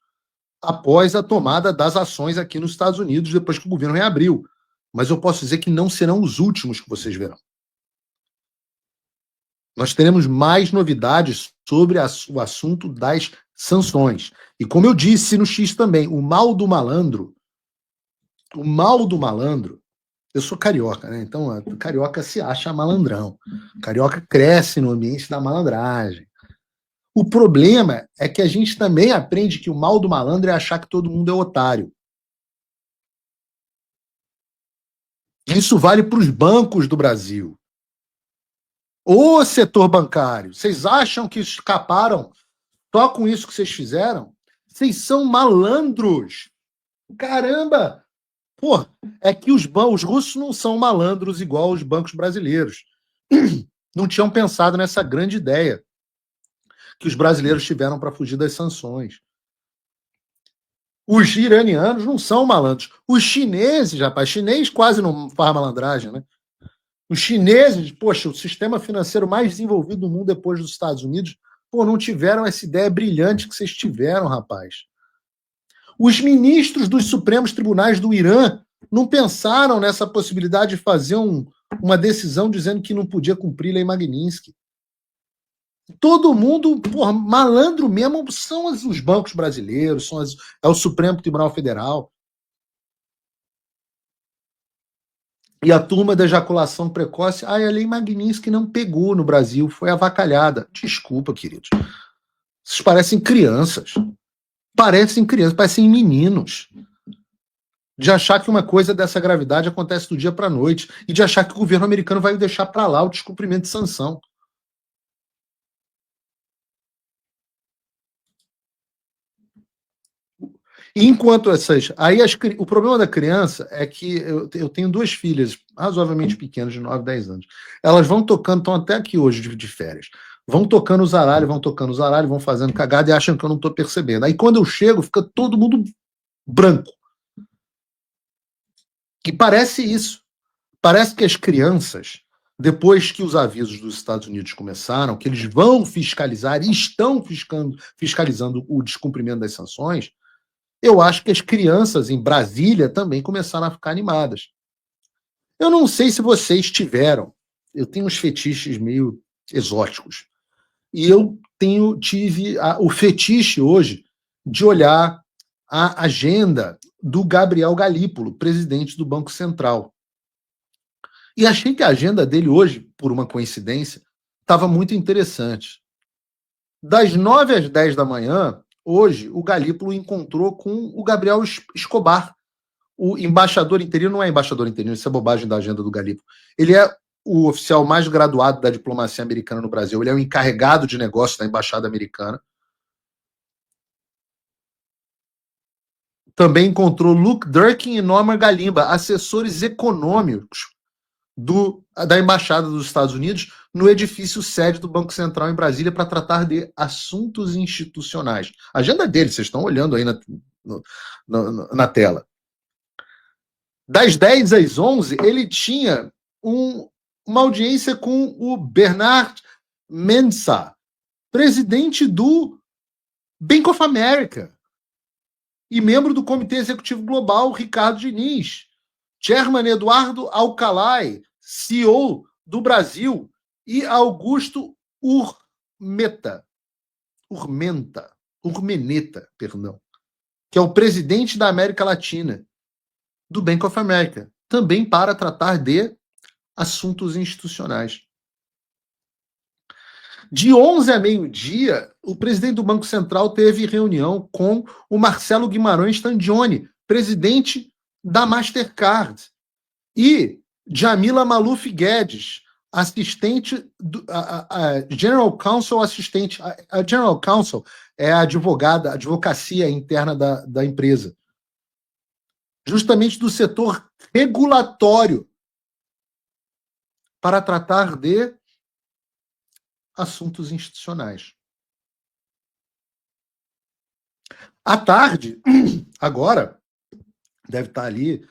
A: após a tomada das ações aqui nos Estados Unidos, depois que o governo reabriu. Mas eu posso dizer que não serão os últimos que vocês verão. Nós teremos mais novidades sobre o assunto das sanções. E como eu disse no X também, o mal do malandro, eu sou carioca, né? Então, carioca se acha malandrão. Carioca cresce no ambiente da malandragem. O problema é que a gente também aprende que o mal do malandro é achar que todo mundo é otário. Isso vale para os bancos do Brasil. O setor bancário, vocês acham que escaparam só com isso que vocês fizeram? Vocês são malandros. Caramba! Pô, é que os russos não são malandros igual os bancos brasileiros. Não tinham pensado nessa grande ideia que os brasileiros tiveram para fugir das sanções. Os iranianos não são malandros. Os chineses, rapaz, chinês quase não faz malandragem, né? Os chineses, poxa, o sistema financeiro mais desenvolvido do mundo depois dos Estados Unidos, pô, não tiveram essa ideia brilhante que vocês tiveram, rapaz. Os ministros dos Supremos Tribunais do Irã não pensaram nessa possibilidade de fazer uma decisão dizendo que não podia cumprir a Lei Magnitsky. Todo mundo, porra, malandro mesmo, são os bancos brasileiros, é o Supremo Tribunal Federal. E a turma da ejaculação precoce, a Lei Magnitsky não pegou no Brasil, foi avacalhada. Desculpa, queridos. Vocês parecem crianças. Parecem meninos. De achar que uma coisa dessa gravidade acontece do dia para a noite e de achar que o governo americano vai deixar para lá o descumprimento de sanção. E enquanto essas... o problema da criança é que eu tenho duas filhas razoavelmente pequenas, de 9, 10 anos. Elas vão tocando, estão até aqui hoje de férias. Vão tocando os aralhos, vão fazendo cagada e acham que eu não estou percebendo. Aí quando eu chego, fica todo mundo branco. E parece isso. Parece que as crianças, depois que os avisos dos Estados Unidos começaram, que eles vão fiscalizar e estão fiscalizando o descumprimento das sanções, eu acho que as crianças em Brasília também começaram a ficar animadas. Eu não sei se vocês tiveram. Eu tenho uns fetiches meio exóticos. E eu tive o fetiche hoje de olhar a agenda do Gabriel Galípolo, presidente do Banco Central. E achei que a agenda dele hoje, por uma coincidência, estava muito interessante. Das 9 às 10 da manhã, hoje, o Galípolo encontrou com o Gabriel Escobar, o embaixador interino. Não é embaixador interino, isso é bobagem da agenda do Galípolo. Ele é o oficial mais graduado da diplomacia americana no Brasil. Ele é o encarregado de negócios da embaixada americana. Também encontrou Luke Durkin e Norman Galimba, assessores econômicos da Embaixada dos Estados Unidos, no edifício sede do Banco Central em Brasília, para tratar de assuntos institucionais. A agenda dele, vocês estão olhando aí na tela. Das 10 às 11, ele tinha uma audiência com o Bernard Mensah, presidente do Bank of America, e membro do Comitê Executivo Global, Ricardo Diniz, Chairman Eduardo Alcalay, CEO do Brasil, e Augusto Urmeneta, que é o presidente da América Latina. do Bank of America, também para tratar de assuntos institucionais. De 11 a meio-dia, o presidente do Banco Central teve reunião com o Marcelo Guimarães Tandioni, presidente da Mastercard, e Jamila Maluf Guedes, assistente do a General Counsel, assistente. A General Counsel é a advogada, a advocacia interna da empresa, justamente do setor regulatório, para tratar de assuntos institucionais. À tarde, agora, deve estar ali,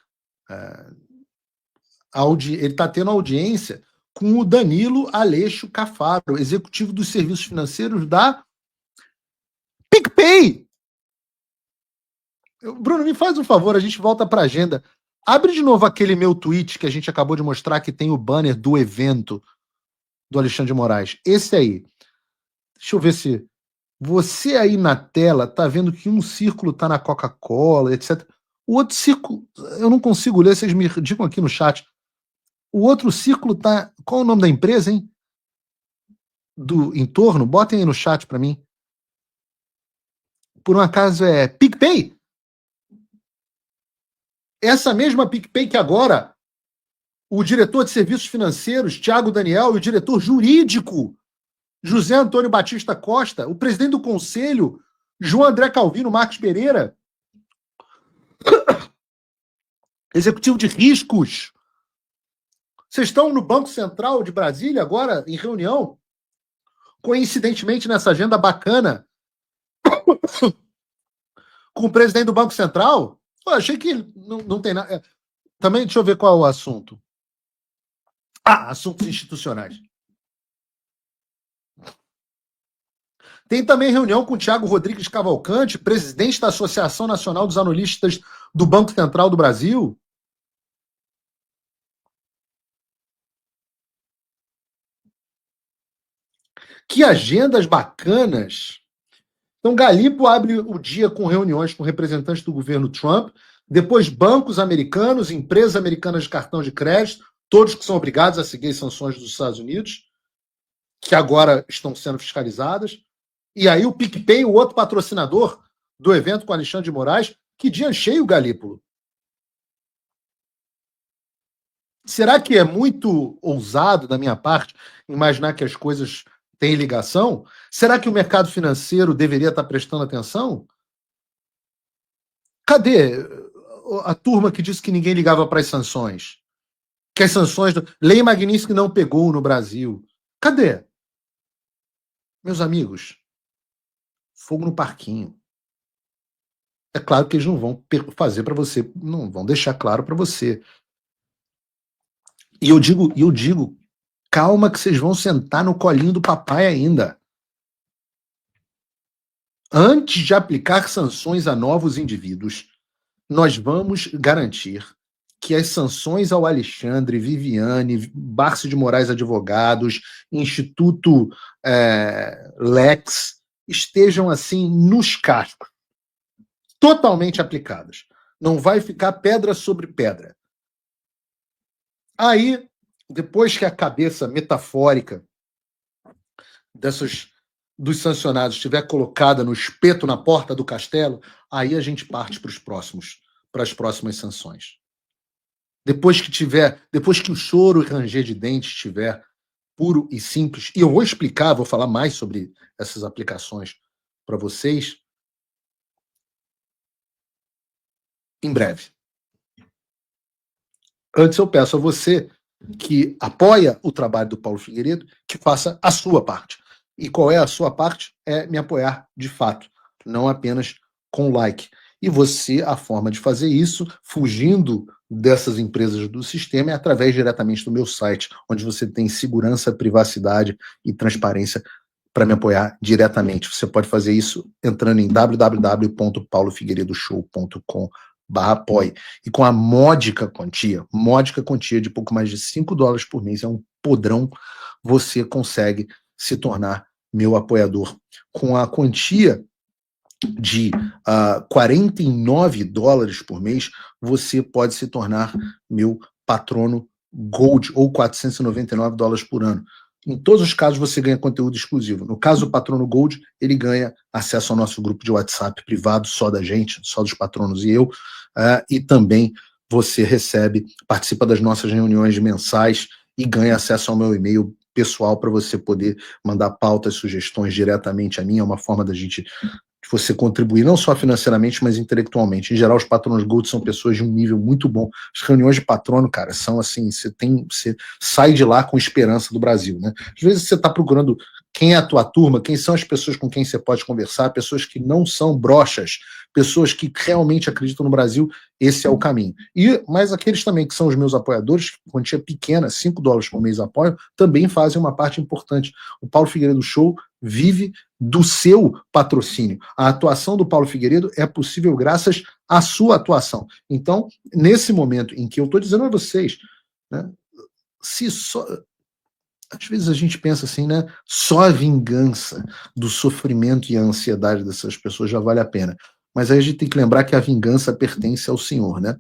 A: ele está tendo audiência com o Danilo Aleixo Cafaro, executivo dos serviços financeiros da PicPay. Bruno, me faz um favor, a gente volta para a agenda. Abre de novo aquele meu tweet que a gente acabou de mostrar, que tem o banner do evento do Alexandre de Moraes. Esse aí. Deixa eu ver se... Você aí na tela tá vendo que um círculo tá na Coca-Cola, etc. O outro círculo, eu não consigo ler, vocês me digam aqui no chat. O outro círculo tá... Qual é o nome da empresa, hein? Do entorno? Botem aí no chat para mim. Por um acaso é PicPay? Essa mesma PicPay que agora o diretor de serviços financeiros, Thiago Daniel, e o diretor jurídico, José Antônio Batista Costa, o presidente do conselho, João André Calvino Marques Pereira, executivo de riscos. Vocês estão no Banco Central de Brasília agora, em reunião, coincidentemente nessa agenda bacana, com o presidente do Banco Central? Eu achei que não tem nada. Também, deixa eu ver qual é o assunto. Assuntos institucionais. Tem também reunião com o Thiago Rodrigues Cavalcante, presidente da Associação Nacional dos Analistas do Banco Central do Brasil. Que agendas bacanas. Então, Galipo abre o dia com reuniões com representantes do governo Trump, depois bancos americanos, empresas americanas de cartão de crédito, todos que são obrigados a seguir as sanções dos Estados Unidos, que agora estão sendo fiscalizadas. E aí o PicPay, o outro patrocinador do evento com Alexandre de Moraes. Que dia cheio, Galípolo. Será que é muito ousado da minha parte imaginar que as coisas têm ligação? Será que o mercado financeiro deveria estar prestando atenção? Cadê a turma que disse que ninguém ligava para as sanções? Que as sanções... Lei Magnitsky não pegou no Brasil. Cadê? Meus amigos, fogo no parquinho. É claro que eles não vão fazer para você, não vão deixar claro para você. E eu digo, calma que vocês vão sentar no colinho do papai ainda. Antes de aplicar sanções a novos indivíduos, nós vamos garantir que as sanções ao Alexandre, Viviane, Barça de Moraes Advogados, Instituto Lex, estejam assim nos cascos, totalmente aplicadas. Não vai ficar pedra sobre pedra. Aí, depois que a cabeça metafórica dos sancionados estiver colocada no espeto na porta do castelo, aí a gente parte para as próximas sanções. Depois que o choro e ranger de dentes estiver puro e simples, e eu vou explicar, vou falar mais sobre essas aplicações para vocês em breve. Antes eu peço a você que apoia o trabalho do Paulo Figueiredo, que faça a sua parte. E qual é a sua parte? É me apoiar de fato, não apenas com like. E você, a forma de fazer isso, fugindo dessas empresas do sistema, é através diretamente do meu site, onde você tem segurança, privacidade e transparência para me apoiar diretamente. Você pode fazer isso entrando em www.paulofigueiredoshow.com/apoie. E com a módica quantia de pouco mais de $5 por mês, é um podrão, você consegue se tornar meu apoiador. Com a quantia de $49 por mês, você pode se tornar meu patrono Gold, ou $499 por ano. Em todos os casos, você ganha conteúdo exclusivo. No caso do patrono Gold, ele ganha acesso ao nosso grupo de WhatsApp privado, só da gente, só dos patronos e eu, e também você participa das nossas reuniões mensais e ganha acesso ao meu e-mail pessoal para você poder mandar pautas, sugestões diretamente a mim. É uma forma da gente de você contribuir não só financeiramente, mas intelectualmente. Em geral, os patronos Gold são pessoas de um nível muito bom. As reuniões de patrono, cara, são assim, você sai de lá com esperança do Brasil, né? Às vezes você está procurando quem é a tua turma, quem são as pessoas com quem você pode conversar, pessoas que não são broxas, pessoas que realmente acreditam no Brasil, esse é o caminho. Mas aqueles também que são os meus apoiadores, quantia pequena, $5 por mês apoio, também fazem uma parte importante. O Paulo Figueiredo Show vive do seu patrocínio. A atuação do Paulo Figueiredo é possível graças à sua atuação. Então, nesse momento em que eu estou dizendo a vocês, né, se só... Às vezes a gente pensa assim, né? Só a vingança do sofrimento e a ansiedade dessas pessoas já vale a pena. Mas aí a gente tem que lembrar que a vingança pertence ao Senhor, né?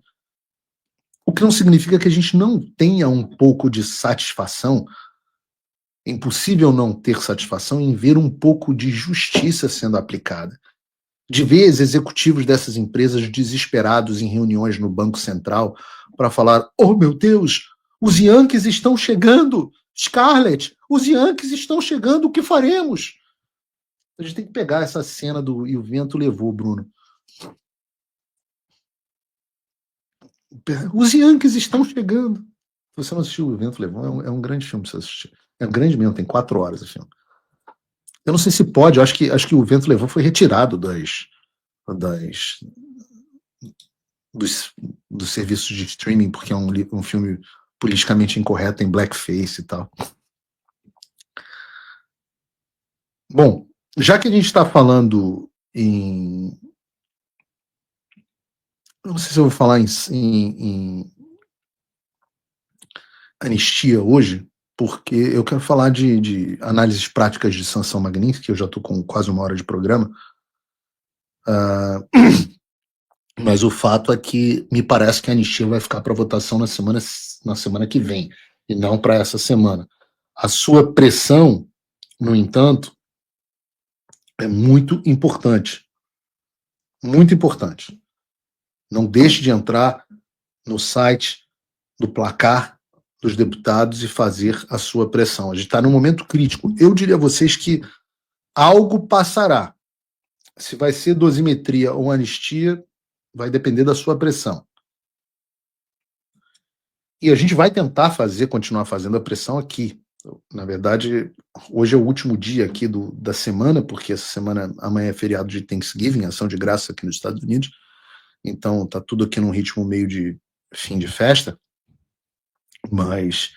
A: O que não significa que a gente não tenha um pouco de satisfação. É impossível não ter satisfação em ver um pouco de justiça sendo aplicada. De ver os executivos dessas empresas desesperados em reuniões no Banco Central para falar: oh meu Deus, os Yankees estão chegando! Scarlett, os Yankees estão chegando, o que faremos? A gente tem que pegar essa cena do E o Vento Levou, Bruno. Os Yankees estão chegando. Se você não assistiu O Vento Levou, é um grande filme para você assistir. É um grande mesmo, tem 4 horas o filme. Eu não sei se pode, eu acho que O Vento Levou foi retirado dos serviços de streaming, porque é um filme politicamente incorreto, em blackface e tal. Bom, já que a gente está falando em... Não sei se eu vou falar em anistia hoje, porque eu quero falar de análises práticas de sanção Magnitsky, que eu já estou com quase 1 hora de programa. Mas o fato é que me parece que a anistia vai ficar para votação na semana que vem, e não para essa semana. A sua pressão, no entanto, é muito importante. Muito importante. Não deixe de entrar no site do Placar dos Deputados e fazer a sua pressão. A gente está num momento crítico. Eu diria a vocês que algo passará. Se vai ser dosimetria ou anistia, vai depender da sua pressão. E a gente vai tentar continuar fazendo a pressão aqui. Na verdade, hoje é o último dia aqui da semana, porque essa semana, amanhã é feriado de Thanksgiving, ação de graça aqui nos Estados Unidos. Então, tá tudo aqui num ritmo meio de fim de festa. Mas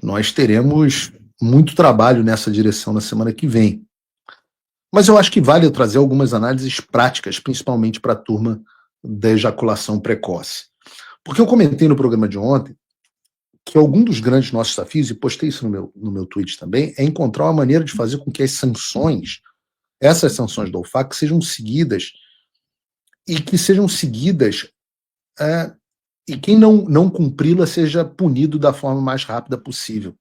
A: nós teremos muito trabalho nessa direção na semana que vem. Mas eu acho que vale eu trazer algumas análises práticas, principalmente para a turma da ejaculação precoce. Porque eu comentei no programa de ontem que algum dos grandes nossos desafios, e postei isso no meu tweet também, é encontrar uma maneira de fazer com que essas sanções do OFAC, sejam seguidas, e que sejam seguidas, e quem não cumpri-la seja punido da forma mais rápida possível.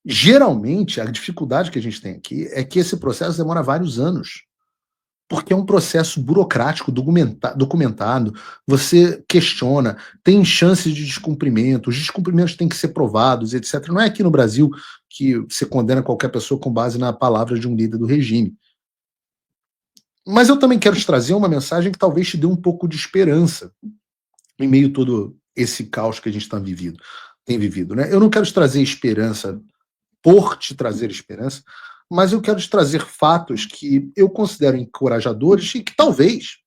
A: Geralmente, a dificuldade que a gente tem aqui é que esse processo demora vários anos, porque é um processo burocrático, documentado, você questiona, tem chances de descumprimento, os descumprimentos têm que ser provados, etc. Não é aqui no Brasil que você condena qualquer pessoa com base na palavra de um líder do regime. Mas eu também quero te trazer uma mensagem que talvez te dê um pouco de esperança em meio a todo esse caos que a gente tem vivido, né? Eu não quero te trazer esperança por te trazer esperança, mas eu quero te trazer fatos que eu considero encorajadores e que talvez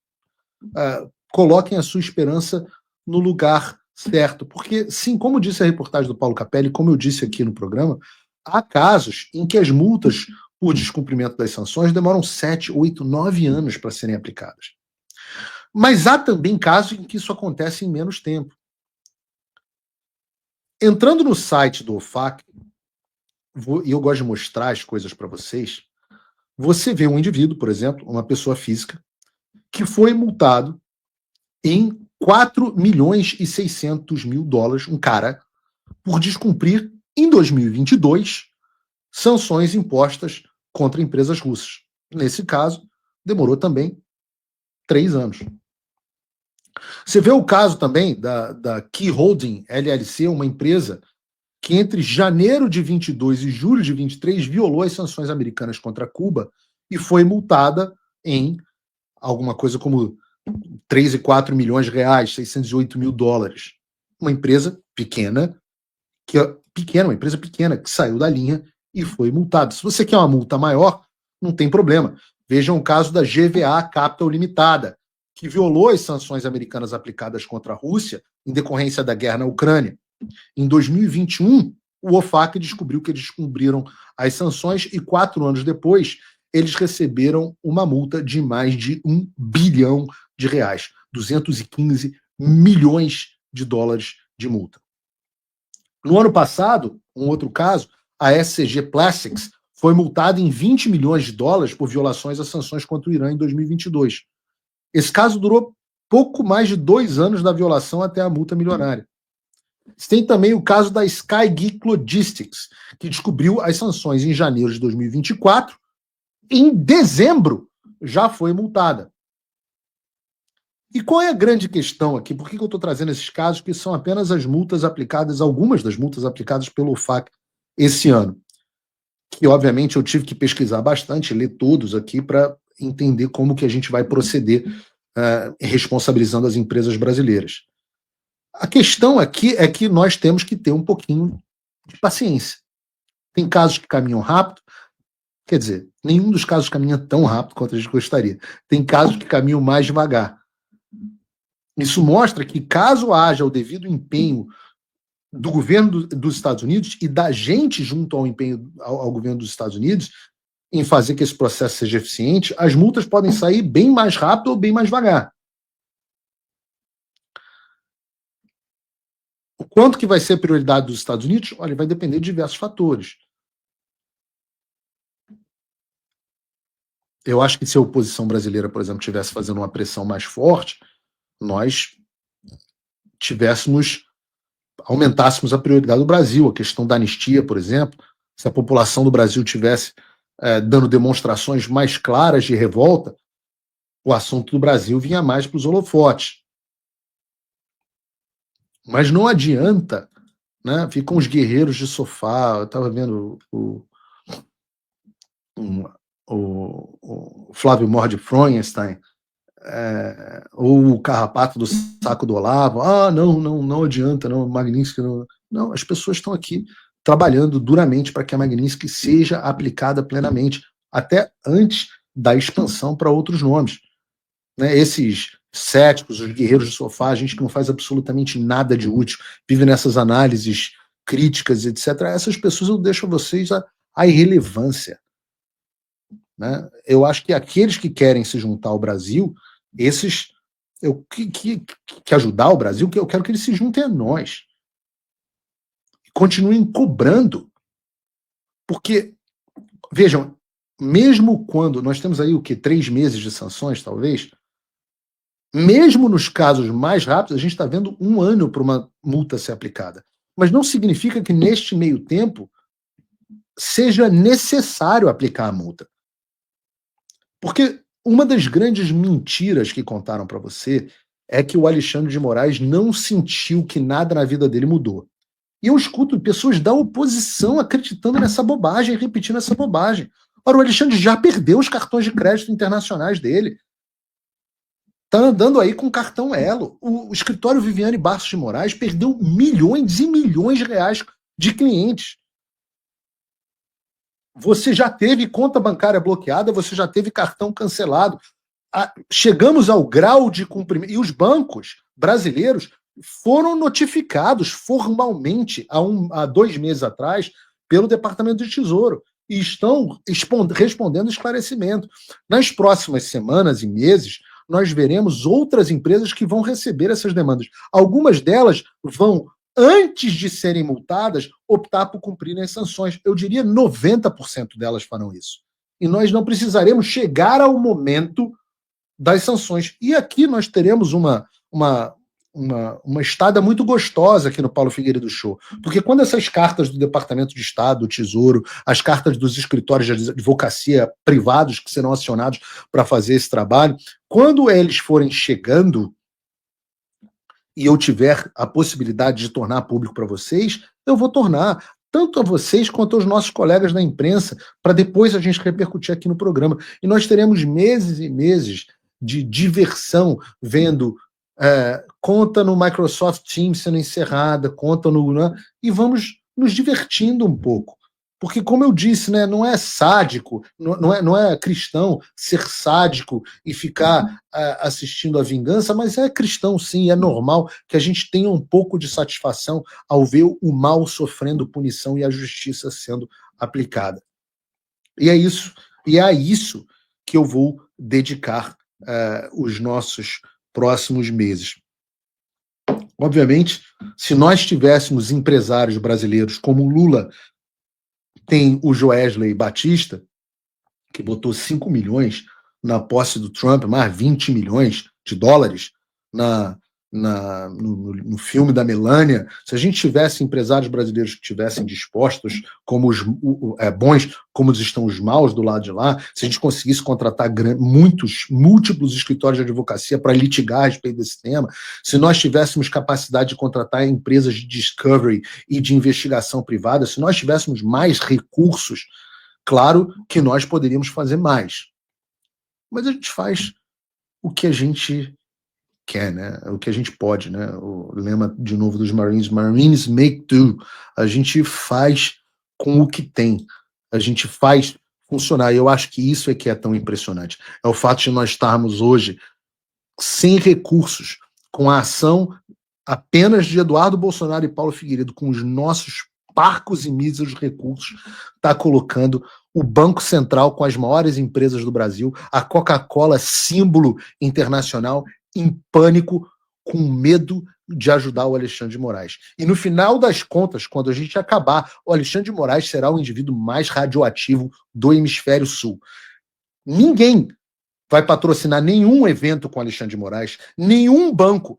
A: coloquem a sua esperança no lugar certo. Porque, sim, como disse a reportagem do Paulo Capelli, como eu disse aqui no programa, há casos em que as multas por descumprimento das sanções demoram 7, 8, 9 anos para serem aplicadas. Mas há também casos em que isso acontece em menos tempo. Entrando no site do OFAC, e eu gosto de mostrar as coisas para vocês, você vê um indivíduo, por exemplo, uma pessoa física, que foi multado em 4 milhões e 600 mil dólares, um cara, por descumprir, em 2022, sanções impostas contra empresas russas. Nesse caso, demorou também 3 anos. Você vê o caso também da Key Holding LLC, uma empresa que entre janeiro de 22 e julho de 23 violou as sanções americanas contra Cuba e foi multada em alguma coisa como 3,4 milhões de reais, 608 mil dólares. Uma empresa pequena, uma empresa pequena que saiu da linha e foi multada. Se você quer uma multa maior, não tem problema. Vejam o caso da GVA Capital Limitada, que violou as sanções americanas aplicadas contra a Rússia em decorrência da guerra na Ucrânia. Em 2021, o OFAC descobriu que eles cumpriram as sanções e 4 anos depois, eles receberam uma multa de mais de 1 bilhão de reais, 215 milhões de dólares de multa. No ano passado, um outro caso, a SCG Plastics foi multada em 20 milhões de dólares por violações às sanções contra o Irã em 2022. Esse caso durou pouco mais de 2 anos da violação até a multa milionária. Tem também o caso da Sky Geek Logistics, que descobriu as sanções em janeiro de 2024 e em dezembro já foi multada. E qual é a grande questão aqui? Por que eu estou trazendo esses casos que são apenas as multas aplicadas, algumas das multas aplicadas pelo OFAC esse ano? Que, obviamente, eu tive que pesquisar bastante, ler todos aqui para entender como que a gente vai proceder responsabilizando as empresas brasileiras. A questão aqui é que nós temos que ter um pouquinho de paciência. Tem casos que caminham rápido, quer dizer, nenhum dos casos caminha tão rápido quanto a gente gostaria. Tem casos que caminham mais devagar. Isso mostra que, caso haja o devido empenho do governo dos Estados Unidos e da gente junto ao empenho ao governo dos Estados Unidos em fazer que esse processo seja eficiente, as multas podem sair bem mais rápido ou bem mais devagar. O quanto que vai ser a prioridade dos Estados Unidos? Olha, vai depender de diversos fatores. Eu acho que se a oposição brasileira, por exemplo, estivesse fazendo uma pressão mais forte, nós aumentássemos a prioridade do Brasil. A questão da anistia, por exemplo, se a população do Brasil tivesse dando demonstrações mais claras de revolta, o assunto do Brasil vinha mais para os holofotes. Mas não adianta, né? Ficam os guerreiros de sofá. Eu estava vendo o Flávio Mord Freudenstein, ou o carrapato do saco do Olavo. Não adianta, não, Magnitsky não. Não, as pessoas estão aqui trabalhando duramente para que a Magnitsky seja aplicada plenamente, até antes da expansão para outros nomes. Né? Esses céticos, os guerreiros de sofá, a gente que não faz absolutamente nada de útil, vive nessas análises críticas, etc. Essas pessoas eu deixo a vocês a irrelevância. Né? Eu acho que aqueles que querem se juntar ao Brasil, esses que ajudar o Brasil, que eu quero que eles se juntem a nós. Continuem cobrando. Porque, vejam, mesmo quando nós temos aí 3 meses de sanções, talvez, mesmo nos casos mais rápidos, a gente está vendo 1 ano para uma multa ser aplicada. Mas não significa que neste meio tempo seja necessário aplicar a multa. Porque uma das grandes mentiras que contaram para você é que o Alexandre de Moraes não sentiu que nada na vida dele mudou. E eu escuto pessoas da oposição acreditando nessa bobagem, repetindo essa bobagem. Ora, o Alexandre já perdeu os cartões de crédito internacionais dele. Está andando aí com cartão Elo. O escritório Viviane Bastos de Moraes perdeu milhões e milhões de reais de clientes. Você já teve conta bancária bloqueada, você já teve cartão cancelado. Chegamos ao grau de cumprimento. E os bancos brasileiros foram notificados formalmente há 2 meses atrás pelo Departamento de Tesouro e estão respondendo esclarecimento. Nas próximas semanas e meses, nós veremos outras empresas que vão receber essas demandas. Algumas delas vão, antes de serem multadas, optar por cumprirem as sanções. Eu diria 90% delas farão isso. e nós não precisaremos chegar ao momento das sanções. E aqui nós teremos uma estada muito gostosa aqui no Paulo Figueiredo Show, porque quando essas cartas do Departamento de Estado, do Tesouro, as cartas dos escritórios de advocacia privados que serão acionados para fazer esse trabalho, quando eles forem chegando e eu tiver a possibilidade de tornar público para vocês, eu vou tornar tanto a vocês quanto aos nossos colegas da imprensa, para depois a gente repercutir aqui no programa. E nós teremos meses e meses de diversão vendo conta no Microsoft Teams sendo encerrada, conta no... Né, e vamos nos divertindo um pouco. Porque, como eu disse, né, não é sádico, não é cristão ser sádico e ficar assistindo a vingança, mas é cristão, sim, é normal que a gente tenha um pouco de satisfação ao ver o mal sofrendo punição e a justiça sendo aplicada. E é isso que eu vou dedicar os nossos próximos meses. Obviamente, se nós tivéssemos empresários brasileiros como o Lula, tem o Joesley Batista, que botou 5 milhões na posse do Trump, mais 20 milhões de dólares no filme da Melania. Se a gente tivesse empresários brasileiros que estivessem dispostos, como os bons, como estão os maus do lado de lá, se a gente conseguisse contratar múltiplos escritórios de advocacia para litigar a respeito desse tema, se nós tivéssemos capacidade de contratar empresas de discovery e de investigação privada, se nós tivéssemos mais recursos, claro que nós poderíamos fazer mais. Mas a gente faz o que a gente quer, né? O que a gente pode, né? O lema, de novo, dos Marines make do. A gente faz com o que tem. A gente faz funcionar. E eu acho que isso é que é tão impressionante. É o fato de nós estarmos hoje sem recursos, com a ação apenas de Eduardo Bolsonaro e Paulo Figueiredo, com os nossos parcos e míseros recursos, está colocando o Banco Central com as maiores empresas do Brasil, a Coca-Cola, símbolo internacional, em pânico, com medo de ajudar o Alexandre de Moraes. E no final das contas, quando a gente acabar, o Alexandre de Moraes será o indivíduo mais radioativo do hemisfério sul. Ninguém vai patrocinar nenhum evento com o Alexandre de Moraes, nenhum banco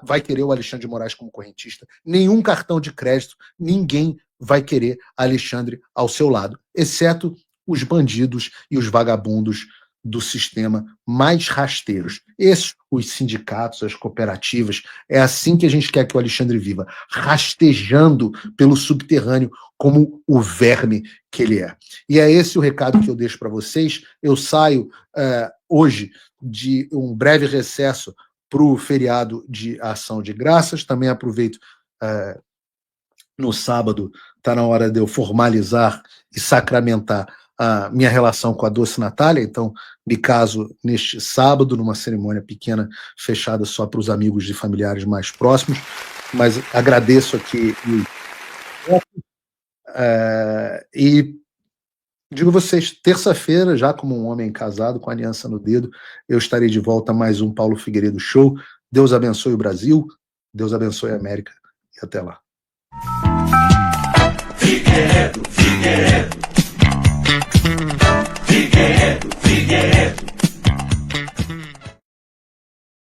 A: vai querer o Alexandre de Moraes como correntista, nenhum cartão de crédito, ninguém vai querer Alexandre ao seu lado, exceto os bandidos e os vagabundos do sistema mais rasteiros. Esses, os sindicatos, as cooperativas, é assim que a gente quer que o Alexandre viva, rastejando pelo subterrâneo como o verme que ele é. E é esse o recado que eu deixo para vocês. Eu saio hoje de um breve recesso para o feriado de Ação de Graças. Também aproveito no sábado, está na hora de eu formalizar e sacramentar a minha relação com a Doce Natália, então me caso neste sábado, numa cerimônia pequena, fechada só para os amigos e familiares mais próximos, mas agradeço aqui e digo a vocês, terça-feira, já como um homem casado, com a aliança no dedo, eu estarei de volta a mais um Paulo Figueiredo Show. Deus abençoe o Brasil, Deus abençoe a América, e até lá.